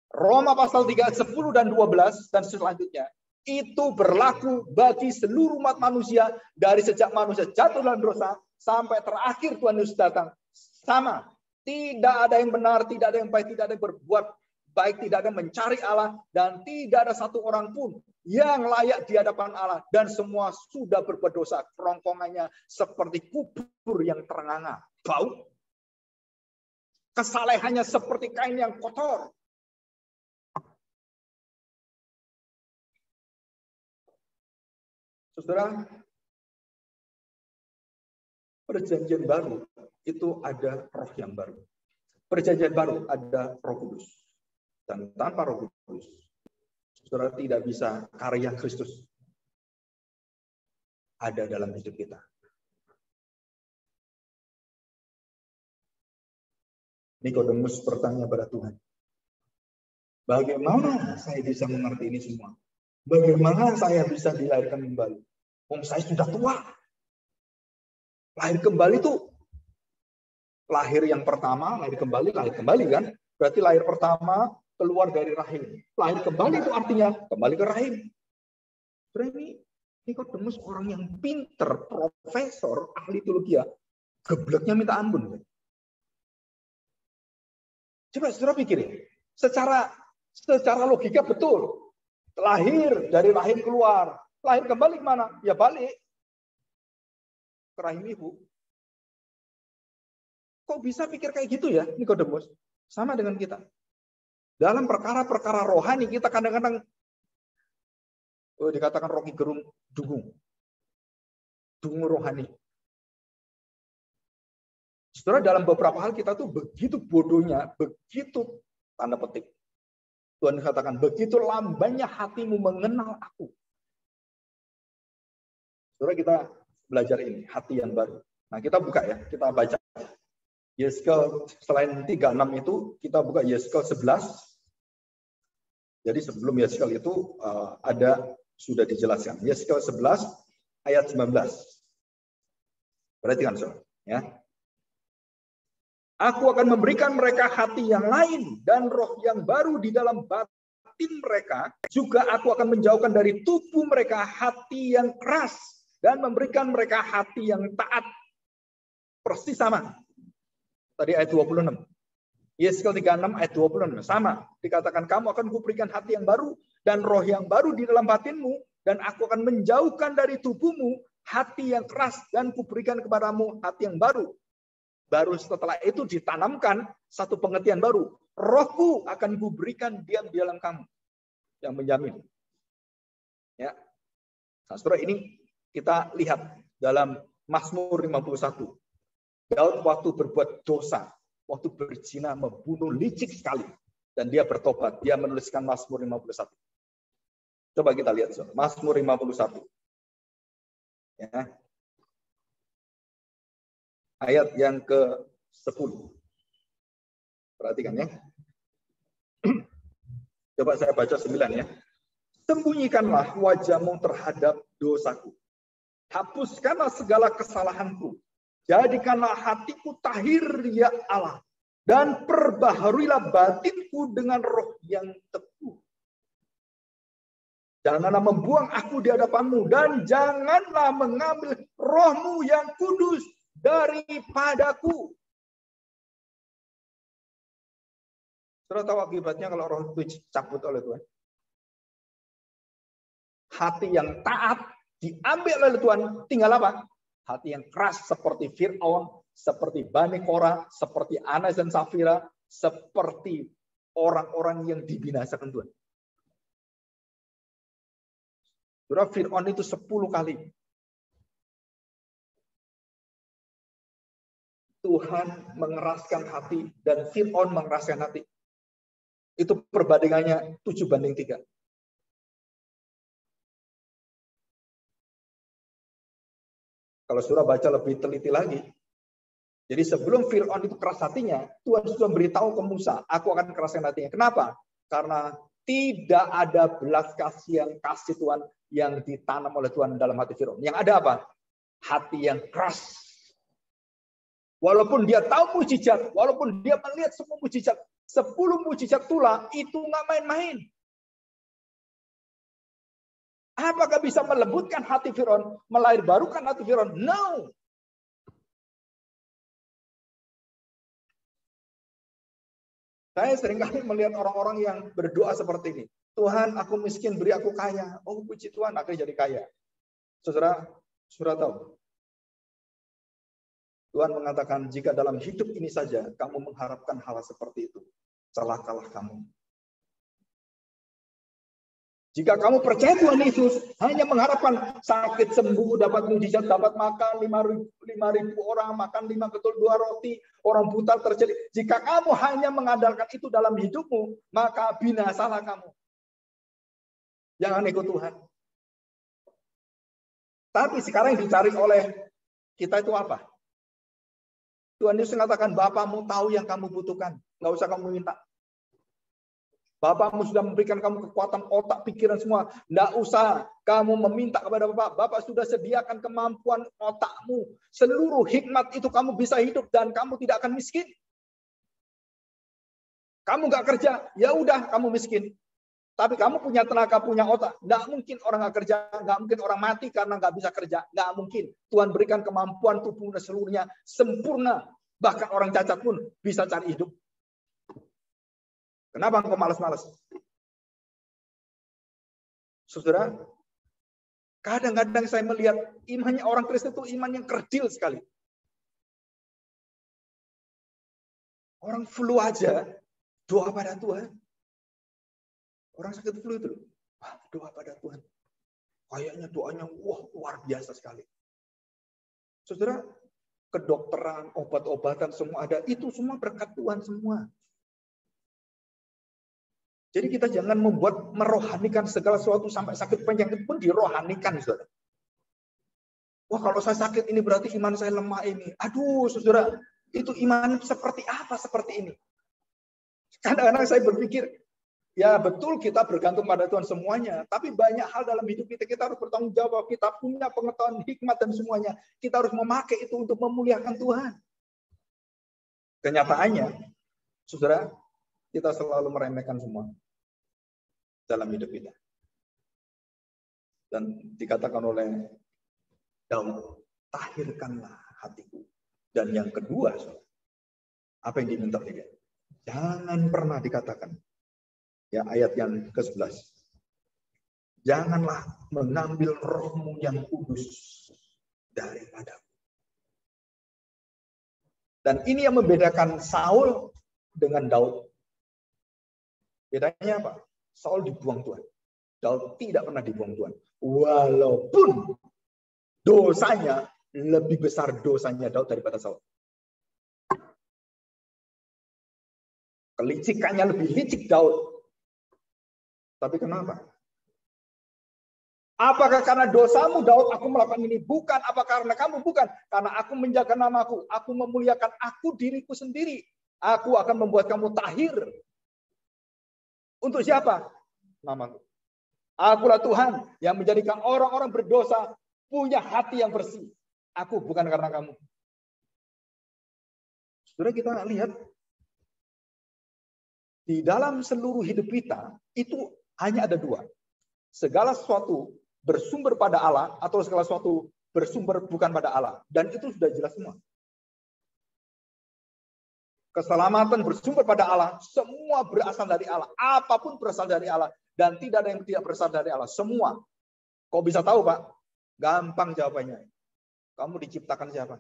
Roma pasal 3, 10 dan 12 dan selanjutnya itu berlaku bagi seluruh umat manusia dari sejak manusia jatuh dalam dosa sampai terakhir Tuhan Yesus datang. Sama. Tidak ada yang benar, tidak ada yang baik, tidak ada yang berbuat baik, tidak ada yang mencari Allah, dan tidak ada satu orang pun yang layak di hadapan Allah, dan semua sudah berbuat dosa. Kerongkongannya seperti kubur yang terenganga, bau. Kesalehannya seperti kain yang kotor. Saudara, perjanjian baru itu ada roh yang baru. Perjanjian baru ada Roh Kudus. Dan tanpa Roh Kudus, saudara, tidak bisa karya Kristus ada dalam hidup kita. Nikodemus bertanya pada Tuhan, bagaimana saya bisa mengerti ini semua? Bagaimana saya bisa dilahirkan kembali? Saya sudah tua. Lahir kembali itu lahir yang pertama, lahir kembali kan? Berarti lahir pertama keluar dari rahim. Lahir kembali itu artinya kembali ke rahim. Berarti Nikodemus orang yang pinter, profesor, ahli teologi, gebleknya minta ampun. Coba saudara pikirin, secara logika betul. Lahir dari rahim keluar, lahir kembali kemana? Ya balik ke rahim ibu. Kok bisa pikir kayak gitu ya, Nikodemus? Sama dengan kita. Dalam perkara-perkara rohani kita kadang-kadang dikatakan Rocky Gerung dungu rohani. Saudara, dalam beberapa hal kita tuh begitu bodohnya, begitu tanda petik. Tuhan katakan, begitu lambannya hatimu mengenal aku. Saudara, kita belajar ini, hati yang baru. Nah, kita buka ya, kita baca. Yeskel selain 36 itu, kita buka Yeskel 11. Jadi sebelum Yeskel itu sudah dijelaskan. Yeskel 11 ayat 19. Perhatikan saudara, ya. Aku akan memberikan mereka hati yang lain dan roh yang baru di dalam batin mereka. Juga aku akan menjauhkan dari tubuh mereka hati yang keras dan memberikan mereka hati yang taat. Persis sama. Tadi ayat 26. Yeskel 36 ayat 26. Sama. Dikatakan kamu akan kuberikan hati yang baru dan roh yang baru di dalam batinmu. Dan aku akan menjauhkan dari tubuhmu hati yang keras dan kuberikan kepadamu hati yang baru. Baru setelah itu ditanamkan satu pengertian baru. Rohku akan kuberikan diam di dalam kamu. Yang menjamin. Ya. Nah, saudara, ini kita lihat dalam Mazmur 51. Daud waktu berbuat dosa, waktu berzina, membunuh, licik sekali. Dan dia bertobat. Dia menuliskan Mazmur 51. Coba kita lihat, saudara. Mazmur 51. Ya. Ayat yang ke-10. Perhatikan ya. Coba saya baca 9 ya. Sembunyikanlah wajahmu terhadap dosaku. Hapuskanlah segala kesalahanku. Jadikanlah hatiku tahir ya Allah. Dan perbaharuilah batinku dengan roh yang teguh. Janganlah membuang aku di hadapanmu. Dan janganlah mengambil rohmu yang kudus daripadaku. Saudara tahu akibatnya kalau roh itu dicabut oleh Tuhan? Hati yang taat diambil oleh Tuhan, tinggal apa? Hati yang keras seperti Fir'aun, seperti Bani Korah, seperti Anas dan Safira, seperti orang-orang yang dibinasakan Tuhan. Saudara, Fir'aun itu 10 kali Tuhan mengeraskan hati dan Fir'aun mengeraskan hati. Itu perbandingannya 7:3. Kalau saudara baca lebih teliti lagi, jadi sebelum Fir'aun itu keras hatinya, Tuhan sudah beritahu ke Musa, aku akan keraskan hatinya. Kenapa? Karena tidak ada belas kasihan kasih Tuhan yang ditanam oleh Tuhan dalam hati Fir'aun. Yang ada apa? Hati yang keras. Walaupun dia tahu mujizat, walaupun dia melihat semua mujizat, 10 mujizat tula itu nggak main-main. Apakah bisa melembutkan hati Fir'aun, melahirbarukan hati Fir'aun? No. Saya seringkali melihat orang-orang yang berdoa seperti ini. Tuhan, aku miskin, beri aku kaya. Oh, puji Tuhan, akhirnya jadi kaya. Saudara tahu. Tuhan mengatakan, jika dalam hidup ini saja kamu mengharapkan hal seperti itu, celakalah kamu. Jika kamu percaya Tuhan Yesus, hanya mengharapkan sakit sembuh, dapat mujizat, dapat makan 5.000 orang, makan 5 ketul 2 roti, orang buta terjadi. Jika kamu hanya mengandalkan itu dalam hidupmu, maka binasalah kamu. Jangan ikut Tuhan. Tapi sekarang yang dicari oleh kita itu apa? Tuhan Yesus mengatakan, Bapamu tahu yang kamu butuhkan. Nggak usah kamu minta. Bapakmu sudah memberikan kamu kekuatan otak, pikiran semua. Nggak usah kamu meminta kepada Bapak. Bapak sudah sediakan kemampuan otakmu. Seluruh hikmat itu kamu bisa hidup dan kamu tidak akan miskin. Kamu nggak kerja, ya udah kamu miskin. Tapi kamu punya tenaga, punya otak. Nggak mungkin orang nggak kerja, nggak mungkin orang mati karena nggak bisa kerja. Nggak mungkin. Tuhan berikan kemampuan tubuhnya seluruhnya sempurna. Bahkan orang cacat pun bisa cari hidup. Kenapa engkau malas-malas? Saudara, kadang-kadang saya melihat imannya orang Kristen itu iman yang kerdil sekali. Orang flu aja doa pada Tuhan. Orang sakit flu itu, doa pada Tuhan. Kayaknya doanya luar biasa sekali. Saudara, kedokteran, obat-obatan semua ada. Itu semua berkat Tuhan semua. Jadi kita jangan membuat merohanikan segala sesuatu sampai sakit penyakit pun dirohanikan, saudara. Wah, kalau saya sakit ini berarti iman saya lemah ini. Aduh, saudara, itu iman seperti apa seperti ini? Kadang-kadang saya berpikir, ya betul kita bergantung pada Tuhan semuanya. Tapi banyak hal dalam hidup kita harus bertanggung jawab. Kita punya pengetahuan, hikmat dan semuanya. Kita harus memakai itu untuk memuliakan Tuhan. Kenyataannya, saudara, kita selalu meremehkan semua dalam hidup kita. Dan dikatakan oleh Daud, tahirkanlah hatiku. Dan yang kedua, apa yang diminta dia? Jangan pernah dikatakan. Ya, ayat yang ke-11. Janganlah mengambil rohmu yang kudus daripadaku. Dan ini yang membedakan Saul dengan Daud. Bedanya apa? Saul dibuang Tuhan. Daud tidak pernah dibuang Tuhan. Walaupun dosanya lebih besar dosanya Daud daripada Saul. Kelicikannya lebih licik Daud. Tapi kenapa? Apakah karena dosamu Daud aku melakukan ini? Bukan. Apa karena kamu? Bukan. Karena aku menjaga namaku. Aku memuliakan aku diriku sendiri. Aku akan membuat kamu tahir. Untuk siapa? Namaku. Akulah Tuhan yang menjadikan orang-orang berdosa punya hati yang bersih. Aku bukan karena kamu. Saudara, kita lihat di dalam seluruh hidup kita itu hanya ada dua. Segala sesuatu bersumber pada Allah atau segala sesuatu bersumber bukan pada Allah. Dan itu sudah jelas semua. Keselamatan bersumber pada Allah. Semua berasal dari Allah. Apapun berasal dari Allah. Dan tidak ada yang tidak berasal dari Allah. Semua. Kok bisa tahu, Pak? Gampang jawabannya. Kamu diciptakan siapa?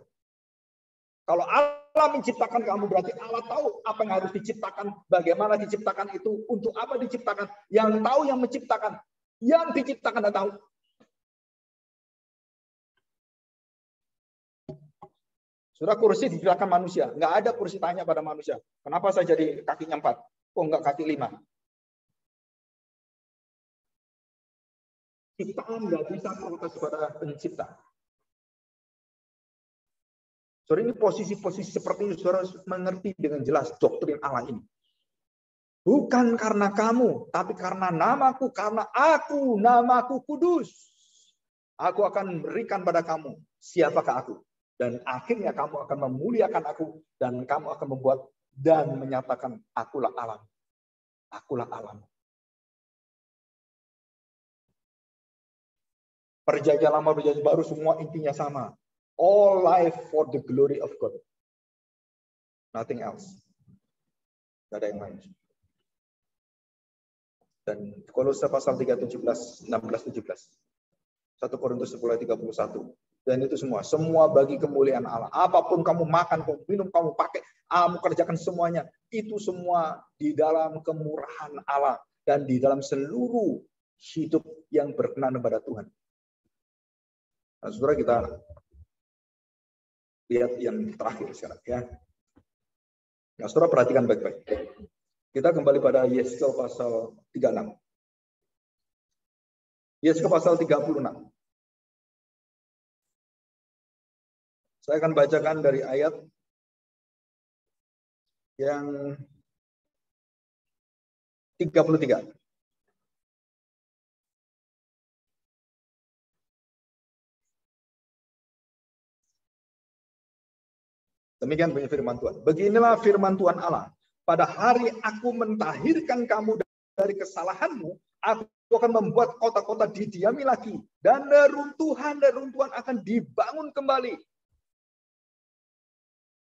Kalau Allah menciptakan kamu, berarti Allah tahu apa yang harus diciptakan. Bagaimana diciptakan itu. Untuk apa diciptakan. Yang tahu yang menciptakan. Yang diciptakan tidak tahu. Sudah kursi diciptakan manusia. Nggak ada kursi tanya pada manusia. Kenapa saya jadi kakinya 4? Kok nggak kaki 5? Ciptaan nggak bisa protes kepada pencipta. Saudara, ini posisi-posisi seperti ini, saudara mengerti dengan jelas doktrin Allah ini. Bukan karena kamu, tapi karena namaku, karena aku, namaku kudus. Aku akan berikan pada kamu siapakah aku. Dan akhirnya kamu akan memuliakan aku. Dan kamu akan membuat dan menyatakan akulah alam. Akulah alam. Perjanjian lama, perjanjian baru semua intinya sama. All life for the glory of God. Nothing else. Tidak ada yang lain. Dan Kolose pasal 3, 17, 16, 17. 1 Korintus 10, 31. Dan itu semua bagi kemuliaan Allah. Apapun kamu makan, kamu minum, kamu pakai, kamu kerjakan semuanya. Itu semua di dalam kemurahan Allah. Dan di dalam seluruh hidup yang berkenan kepada Tuhan. Nah, saudara, kita lihat yang terakhir sekarang. Ya. Nah, saudara perhatikan baik-baik. Kita kembali pada Yeskel pasal 36. Yeskel pasal 36. Saya akan bacakan dari ayat yang 33. Demikian bunyi firman Tuhan. Beginilah firman Tuhan Allah. Pada hari aku mentahirkan kamu dari kesalahanmu, aku akan membuat kota-kota didiami lagi. Dan reruntuhan akan dibangun kembali.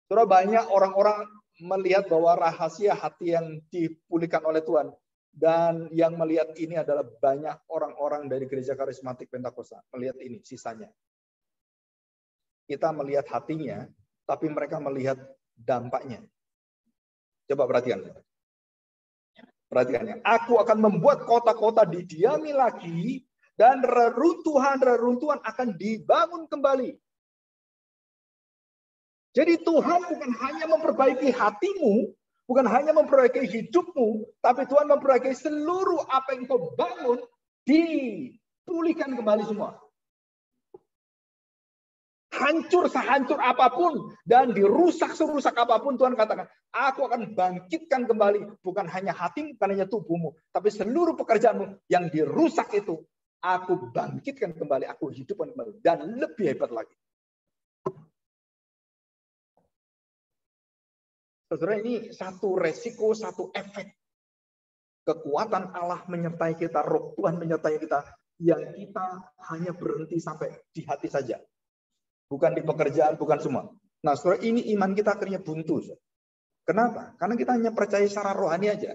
Saudara, banyak orang-orang melihat bahwa rahasia hati yang dipulihkan oleh Tuhan. Dan yang melihat ini adalah banyak orang-orang dari gereja karismatik Pentakosta. Melihat ini, sisanya. Kita melihat hatinya, tapi mereka melihat dampaknya. Coba perhatikan. Perhatikan ya. Aku akan membuat kota-kota didiami lagi. Dan reruntuhan akan dibangun kembali. Jadi Tuhan bukan hanya memperbaiki hatimu, bukan hanya memperbaiki hidupmu, tapi Tuhan memperbaiki seluruh apa yang kau bangun, dipulihkan kembali semua. Hancur sehancur apapun dan dirusak serusak apapun, Tuhan katakan, aku akan bangkitkan kembali, bukan hanya hatimu, bukan hanya tubuhmu, tapi seluruh pekerjaanmu yang dirusak itu, aku bangkitkan kembali, aku hidupkan kembali, dan lebih hebat lagi. Saudara, ini satu resiko, satu efek. Kekuatan Allah menyertai kita, roh Tuhan menyertai kita, yang kita hanya berhenti sampai di hati saja. Bukan di pekerjaan, bukan semua. Nah, saudara, ini iman kita akhirnya buntu. Kenapa? Karena kita hanya percaya secara rohani aja.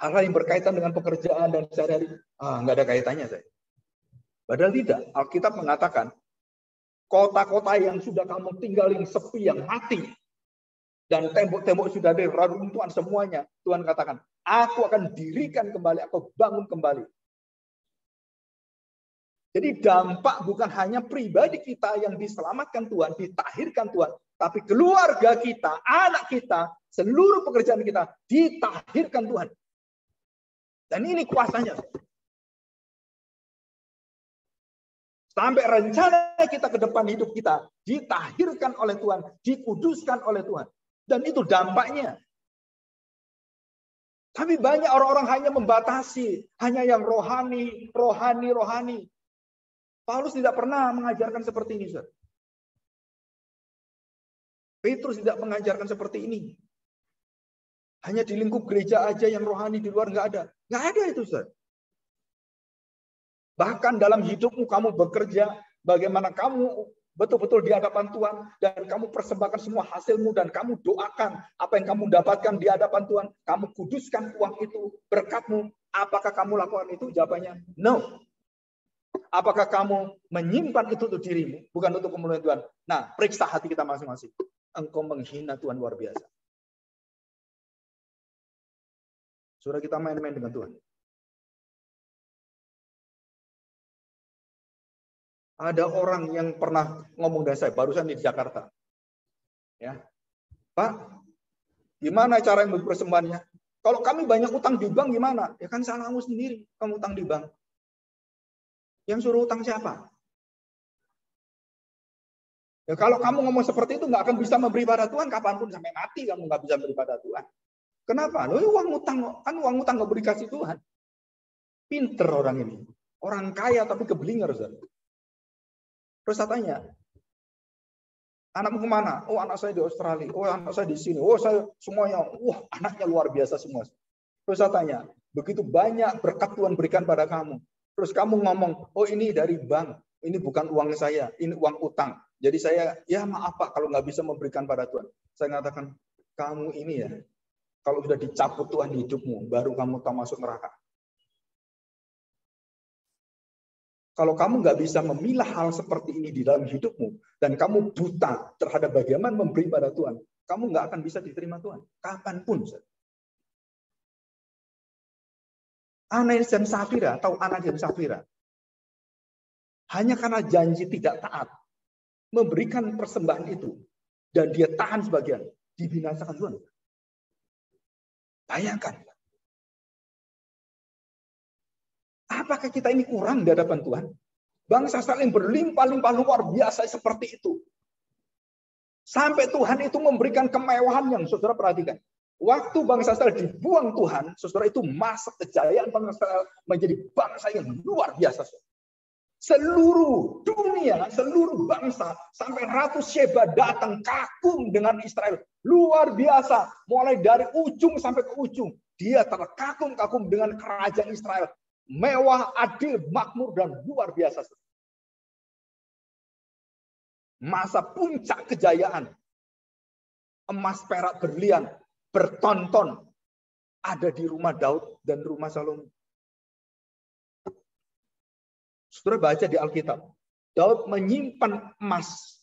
Hal-hal yang berkaitan dengan pekerjaan dan sehari-hari, nggak ada kaitannya, saya. Padahal tidak. Alkitab mengatakan, kota-kota yang sudah kamu tinggalin sepi, yang mati, dan tembok-tembok sudah ada reruntuhan semuanya. Tuhan katakan, aku akan dirikan kembali, aku bangun kembali. Jadi dampak bukan hanya pribadi kita yang diselamatkan Tuhan, ditahirkan Tuhan. Tapi keluarga kita, anak kita, seluruh pekerjaan kita ditahirkan Tuhan. Dan ini kuasanya. Sampai rencana kita ke depan hidup kita ditahirkan oleh Tuhan, dikuduskan oleh Tuhan. Dan itu dampaknya. Tapi banyak orang-orang hanya membatasi. Hanya yang rohani. Paulus tidak pernah mengajarkan seperti ini. Sir. Petrus tidak mengajarkan seperti ini. Hanya di lingkup gereja aja yang rohani, di luar nggak ada. Nggak ada itu. Sir. Bahkan dalam hidupmu kamu bekerja. Bagaimana kamu betul-betul di hadapan Tuhan, dan kamu persembahkan semua hasilmu, dan kamu doakan apa yang kamu dapatkan di hadapan Tuhan, kamu kuduskan uang itu, berkatmu, apakah kamu lakukan itu? Jawabannya, no. Apakah kamu menyimpan itu untuk dirimu, bukan untuk kemuliaan Tuhan? Nah, periksa hati kita masing-masing. Engkau menghina Tuhan luar biasa. Saudara, kita main-main dengan Tuhan. Ada orang yang pernah ngomong dengan saya, barusan di Jakarta. Ya, Pak, gimana cara yang persembahannya? Kalau kami banyak utang di bank gimana? Ya kan salahmu sendiri, kamu utang di bank. Yang suruh utang siapa? Ya kalau kamu ngomong seperti itu nggak akan bisa memberi pada Tuhan, kapanpun sampai mati kamu nggak bisa memberi pada Tuhan. Kenapa? Loh, uang utang kan uang utang nggak dikasih Tuhan. Pinter orang ini, orang kaya tapi keblinger. Terus saya tanya, anakmu kemana? Oh, anak saya di Australia. Oh, anak saya di sini. Oh, saya semuanya. Wah, anaknya luar biasa semua. Terus saya tanya, begitu banyak berkat Tuhan berikan pada kamu. Terus kamu ngomong, oh ini dari bank. Ini bukan uang saya, ini uang utang. Jadi saya, ya maaf Pak, kalau nggak bisa memberikan pada Tuhan. Saya mengatakan, kamu ini ya, kalau sudah dicabut Tuhan di hidupmu, baru kamu tahu masuk neraka. Kalau kamu nggak bisa memilah hal seperti ini di dalam hidupmu, dan kamu buta terhadap bagaimana memberi pada Tuhan, kamu nggak akan bisa diterima Tuhan. Kapanpun. Ananias dan Safira, tahu Ananias dan Safira? Hanya karena janji tidak taat, memberikan persembahan itu, dan dia tahan sebagian, dibinasakan Tuhan. Bayangkan. Apakah kita ini kurang di hadapan Tuhan? Bangsa saling berlimpah-limpah luar biasa seperti itu. Sampai Tuhan itu memberikan kemewahan yang saudara perhatikan. Waktu bangsa Israel dibuang Tuhan, saudara, itu masa kejayaan bangsa Israel menjadi bangsa yang luar biasa. Seluruh dunia, seluruh bangsa, sampai Ratu Sheba datang kagum dengan Israel. Luar biasa, mulai dari ujung sampai ke ujung. Dia terkagum-kagum dengan kerajaan Israel. Mewah, adil, makmur, dan luar biasa. Masa puncak kejayaan. Emas, perak, berlian, bertonton ada di rumah Daud dan rumah Salomo. Saudara baca di Alkitab, Daud menyimpan emas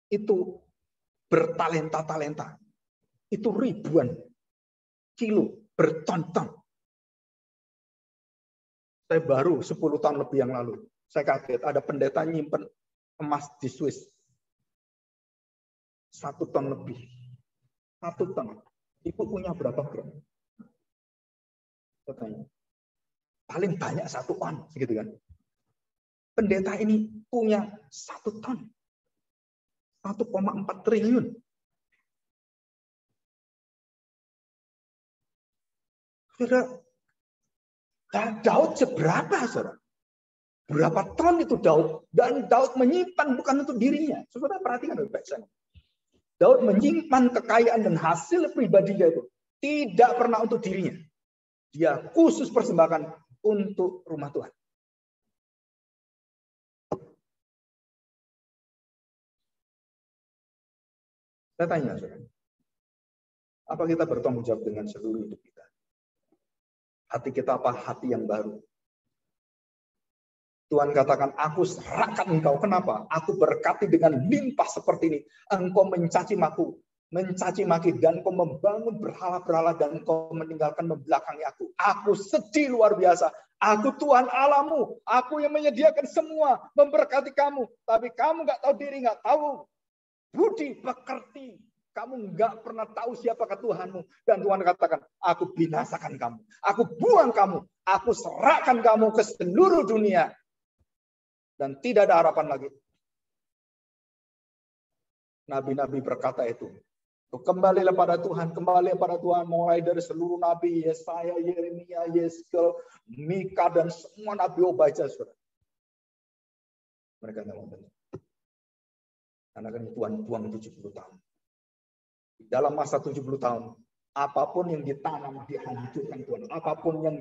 itu bertalenta-talenta. Itu ribuan kilo, bertonton. Saya baru 10 tahun lebih yang lalu, saya kaget ada pendeta nyimpen emas di Swiss. 1 ton lebih. 1 ton. Ibu punya berapa gram? Katanya. Paling banyak 1 ton, segitu kan. Pendeta ini punya 1 ton. 1,4 triliun. Saudara, Daud seberapa, saudara? Berapa ton itu Daud? Dan Daud menyimpan bukan untuk dirinya. Saudara perhatikan baik-baik. Daud menyimpan kekayaan dan hasil pribadinya itu tidak pernah untuk dirinya. Dia khusus persembahkan untuk rumah Tuhan. Saya tanya, saudara, apa kita bertanggung jawab dengan seluruh hidup kita? Hati kita apa hati yang baru? Tuhan katakan, aku serahkan engkau. Kenapa? Aku berkati dengan limpah seperti ini. Engkau mencaci maki, dan engkau membangun berhala-berhala, dan engkau meninggalkan membelakangi aku. Aku sedih luar biasa. Aku Tuhan Allahmu. Aku yang menyediakan semua, memberkati kamu. Tapi kamu nggak tahu diri, nggak tahu budi pekerti. Kamu nggak pernah tahu siapakah Tuhanmu. Dan Tuhan katakan, aku binasakan kamu. Aku buang kamu. Aku serahkan kamu ke seluruh dunia. Dan tidak ada harapan lagi. Nabi-nabi berkata itu. Kembalilah pada Tuhan, kembali pada Tuhan. Mulai dari seluruh nabi, Yesaya, Yeremia, Yeskel, Mika, dan semua nabi baca, saudara. Mereka nggak mau dengar. Karena kan Tuhan buang 70 tahun. Dalam masa 70 tahun, apapun yang ditanam, dihancurkan Tuhan. Apapun yang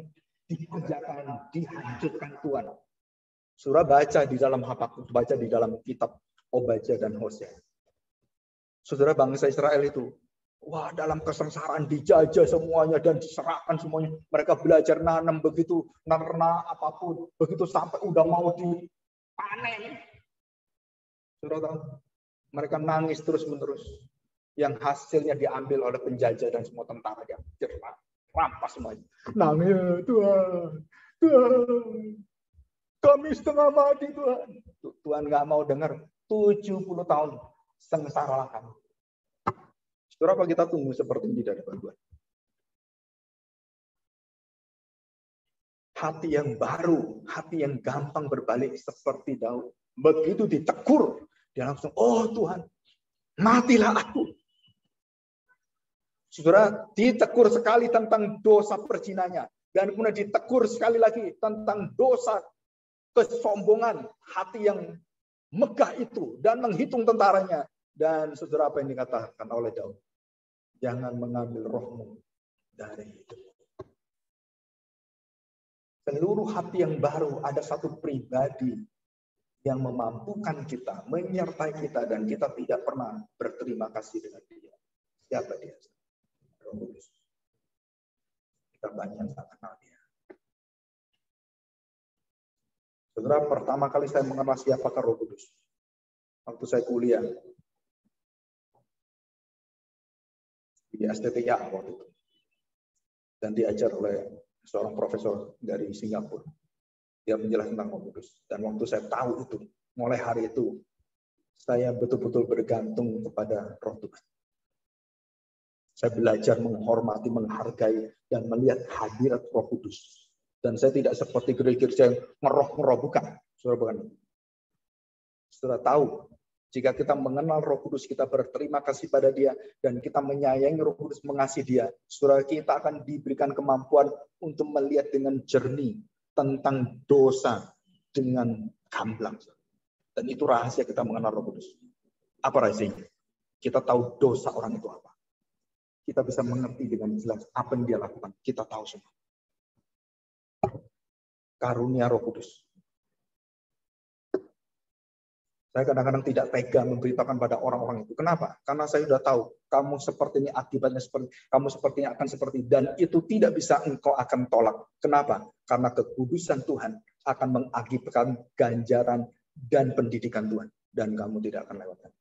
dikerjakan, dihancurkan Tuhan. Surah baca di dalam Habakuk, baca di dalam kitab Obadya dan Hosea. Saudara, bangsa Israel itu, wah, dalam kesengsaraan dijajah semuanya dan diserahkan semuanya. Mereka belajar nanam begitu, nerna apapun, begitu sampai udah mau dipanen. Saudara tahu, mereka nangis terus-menerus. Yang hasilnya diambil oleh penjajah dan semua tentara yang rampas semuanya. Nangis, Tuhan, Tuhan, kami setengah mati, Tuhan. Tuhan nggak mau dengar. 70 tahun sengsara kami. Saudara, apa kita tunggu seperti ini dari Tuhan? Hati yang baru, hati yang gampang berbalik seperti Daud. Begitu ditegur, dia langsung, oh Tuhan, matilah aku. Saudara, ditegur sekali tentang dosa perzinanya. Dan kemudian ditegur sekali lagi tentang dosa kesombongan hati yang megah itu. Dan menghitung tentaranya. Dan saudara, apa yang dikatakan oleh Daud? Jangan mengambil rohmu dari hidup. Seluruh hati yang baru, ada satu pribadi yang memampukan kita, menyertai kita, dan kita tidak pernah berterima kasih dengan dia. Siapa dia? Roh Kudus. Kita banyak tak kenal dia. Saudara, pertama kali saya mengenal siapakah Roh Kudus. Waktu saya kuliah di STTIA waktu itu. Dan diajar oleh seorang profesor dari Singapura. Dia menjelaskan tentang Roh Kudus. Dan waktu saya tahu itu, mulai hari itu, saya betul-betul bergantung kepada Roh Tuhan. Saya belajar menghormati, menghargai, dan melihat hadirat Roh Kudus. Dan saya tidak seperti gereja-gereja yang ngeroh-ngeroh, bukan. Saudara, bukan. Saudara tahu, jika kita mengenal Roh Kudus, kita berterima kasih pada dia, dan kita menyayangi Roh Kudus, mengasihi dia, saudara, kita akan diberikan kemampuan untuk melihat dengan jernih tentang dosa dengan gamblang. Dan itu rahasia kita mengenal Roh Kudus. Apa rahasianya? Kita tahu dosa orang itu apa. Kita bisa mengerti dengan jelas apa yang dia lakukan. Kita tahu semua. Karunia Roh Kudus. Saya kadang-kadang tidak tega memberitakan pada orang-orang itu. Kenapa? Karena saya sudah tahu kamu seperti ini, akibatnya seperti kamu seperti ini, akan seperti, dan itu tidak bisa engkau akan tolak. Kenapa? Karena kekudusan Tuhan akan mengakibatkan ganjaran dan pendidikan Tuhan, dan kamu tidak akan lewatkan.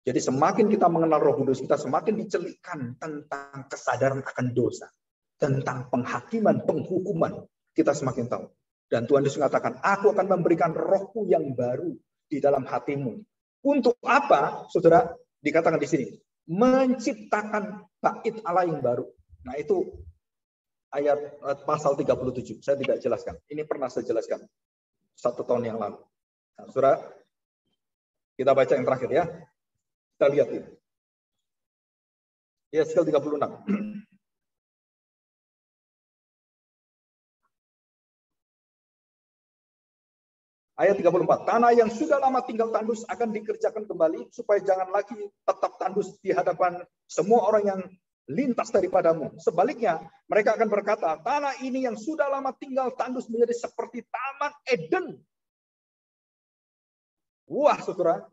Jadi semakin kita mengenal Roh Kudus, kita semakin dicelikkan tentang kesadaran akan dosa, tentang penghakiman, penghukuman. Kita semakin tahu. Dan Tuhan Yesus mengatakan, aku akan memberikan rohku yang baru di dalam hatimu. Untuk apa, saudara? Dikatakan di sini, menciptakan bait Allah yang baru. Nah itu ayat pasal 37. Saya tidak jelaskan. Ini pernah saya jelaskan 1 tahun yang lalu. Nah, saudara, kita baca yang terakhir ya. Kita lihat ini. Yeskel 36. Ayat 34. Tanah yang sudah lama tinggal tandus akan dikerjakan kembali supaya jangan lagi tetap tandus di hadapan semua orang yang lintas daripadamu. Sebaliknya, mereka akan berkata, tanah ini yang sudah lama tinggal tandus menjadi seperti Taman Eden. Wah, saudara.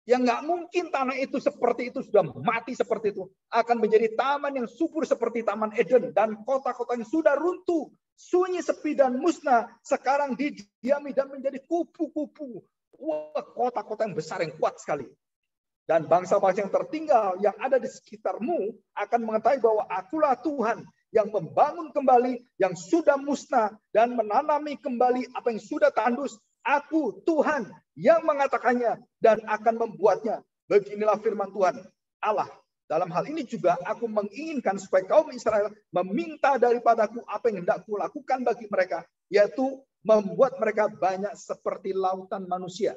Yang nggak mungkin tanah itu seperti itu, sudah mati seperti itu. Akan menjadi taman yang subur seperti Taman Eden. Dan kota-kota yang sudah runtuh, sunyi, sepi, dan musnah, sekarang didiami dan menjadi kupu-kupu. Wah, kota-kota yang besar, yang kuat sekali. Dan bangsa-bangsa yang tertinggal, yang ada di sekitarmu, akan mengetahui bahwa akulah Tuhan yang membangun kembali, yang sudah musnah, dan menanami kembali apa yang sudah tandus. Aku Tuhan yang mengatakannya dan akan membuatnya. Beginilah firman Tuhan Allah. Dalam hal ini juga aku menginginkan supaya kaum Israel meminta daripadaku apa yang hendak kulakukan bagi mereka, yaitu membuat mereka banyak seperti lautan manusia,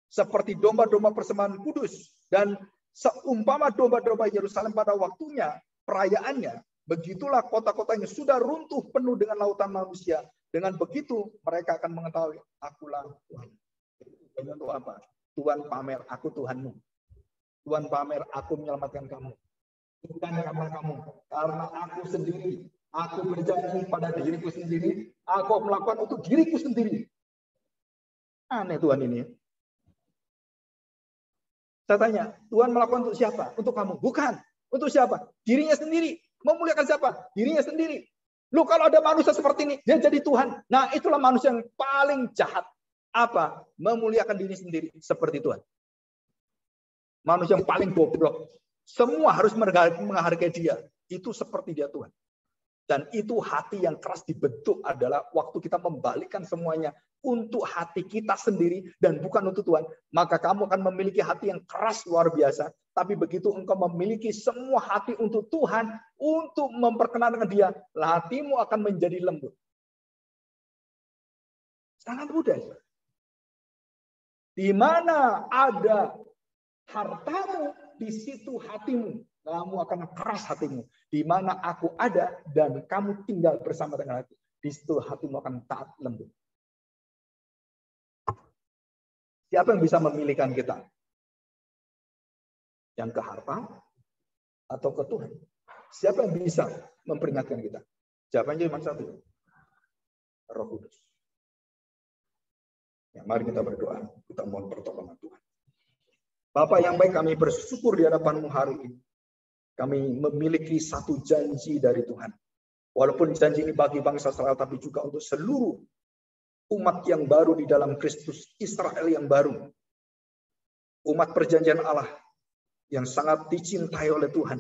seperti domba-domba persembahan kudus, dan seumpama domba-domba Yerusalem pada waktunya perayaannya. Begitulah kota-kota yang sudah runtuh penuh dengan lautan manusia. Dengan begitu mereka akan mengetahui akulah Tuhan. Untuk apa? Tuhan pamer, aku Tuhanmu. Tuhan pamer, aku menyelamatkan kamu. Bukan karena kamu, karena aku sendiri Aku berjanji pada diriku sendiri, aku melakukan untuk diriku sendiri. Aneh Tuhan ini. Saya tanya, Tuhan melakukan untuk siapa? Untuk kamu? Bukan. Untuk siapa? Dirinya sendiri. Memuliakan siapa? Dirinya sendiri. Loh, kalau ada manusia seperti ini, dia jadi Tuhan. Nah, itulah manusia yang paling jahat. Apa? Memuliakan diri sendiri seperti Tuhan. Manusia yang paling goblok. Semua harus menghargai dia. Itu seperti dia Tuhan. Dan itu hati yang keras dibentuk adalah waktu kita membalikkan semuanya untuk hati kita sendiri dan bukan untuk Tuhan. Maka kamu akan memiliki hati yang keras luar biasa. Tapi begitu engkau memiliki semua hati untuk Tuhan, untuk memperkenalkan dia, hatimu akan menjadi lembut. Sangat mudah. Di mana ada hartamu, di situ hatimu. Kamu akan keras hatimu. Di mana aku ada dan kamu tinggal bersama dengan aku. Di situ hatimu akan taat lembut. Siapa yang bisa memilihkan kita? Yang ke harta atau ke Tuhan? Siapa yang bisa memperingatkan kita? Jawabannya cuma satu. Roh Kudus. Ya, mari kita berdoa. Kita mohon pertolongan Tuhan. Bapa yang baik, kami bersyukur di hadapan-Mu hari ini. Kami memiliki satu janji dari Tuhan. Walaupun janji ini bagi bangsa Israel, tapi juga untuk seluruh umat yang baru di dalam Kristus, Israel yang baru. Umat perjanjian Allah yang sangat dicintai oleh Tuhan.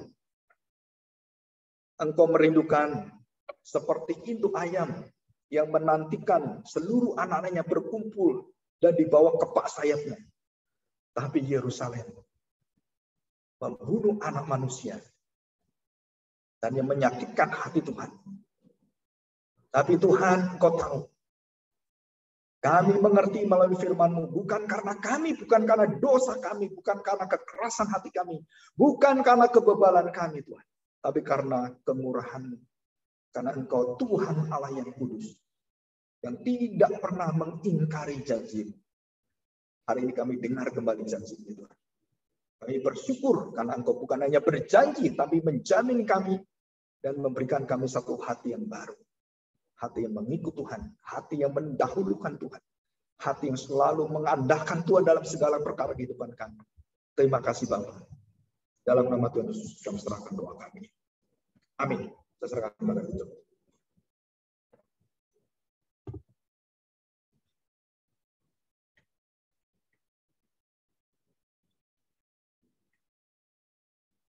Engkau merindukan seperti induk ayam yang menantikan seluruh anak-anaknya berkumpul dan dibawa kepak sayapnya. Tapi Yerusalem membunuh anak manusia dan yang menyakitkan hati Tuhan. Tapi Tuhan, Kau tahu, kami mengerti melalui firman-Mu, bukan karena kami, bukan karena dosa kami, bukan karena kekerasan hati kami, bukan karena kebebalan kami Tuhan, tapi karena kemurahan-Mu. Karena Engkau Tuhan Allah yang kudus, yang tidak pernah mengingkari janji-Mu. Hari ini kami dengar kembali janji itu. Kami bersyukur karena Engkau bukan hanya berjanji, tapi menjamin kami dan memberikan kami satu hati yang baru. Hati yang mengikut Tuhan, hati yang mendahulukan Tuhan, hati yang selalu mengandalkan Tuhan dalam segala perkara kehidupan kami. Terima kasih Bapa. Dalam nama Tuhan Yesus kami serahkan doa kami. Amin. Saya serahkan kepada Tuhan.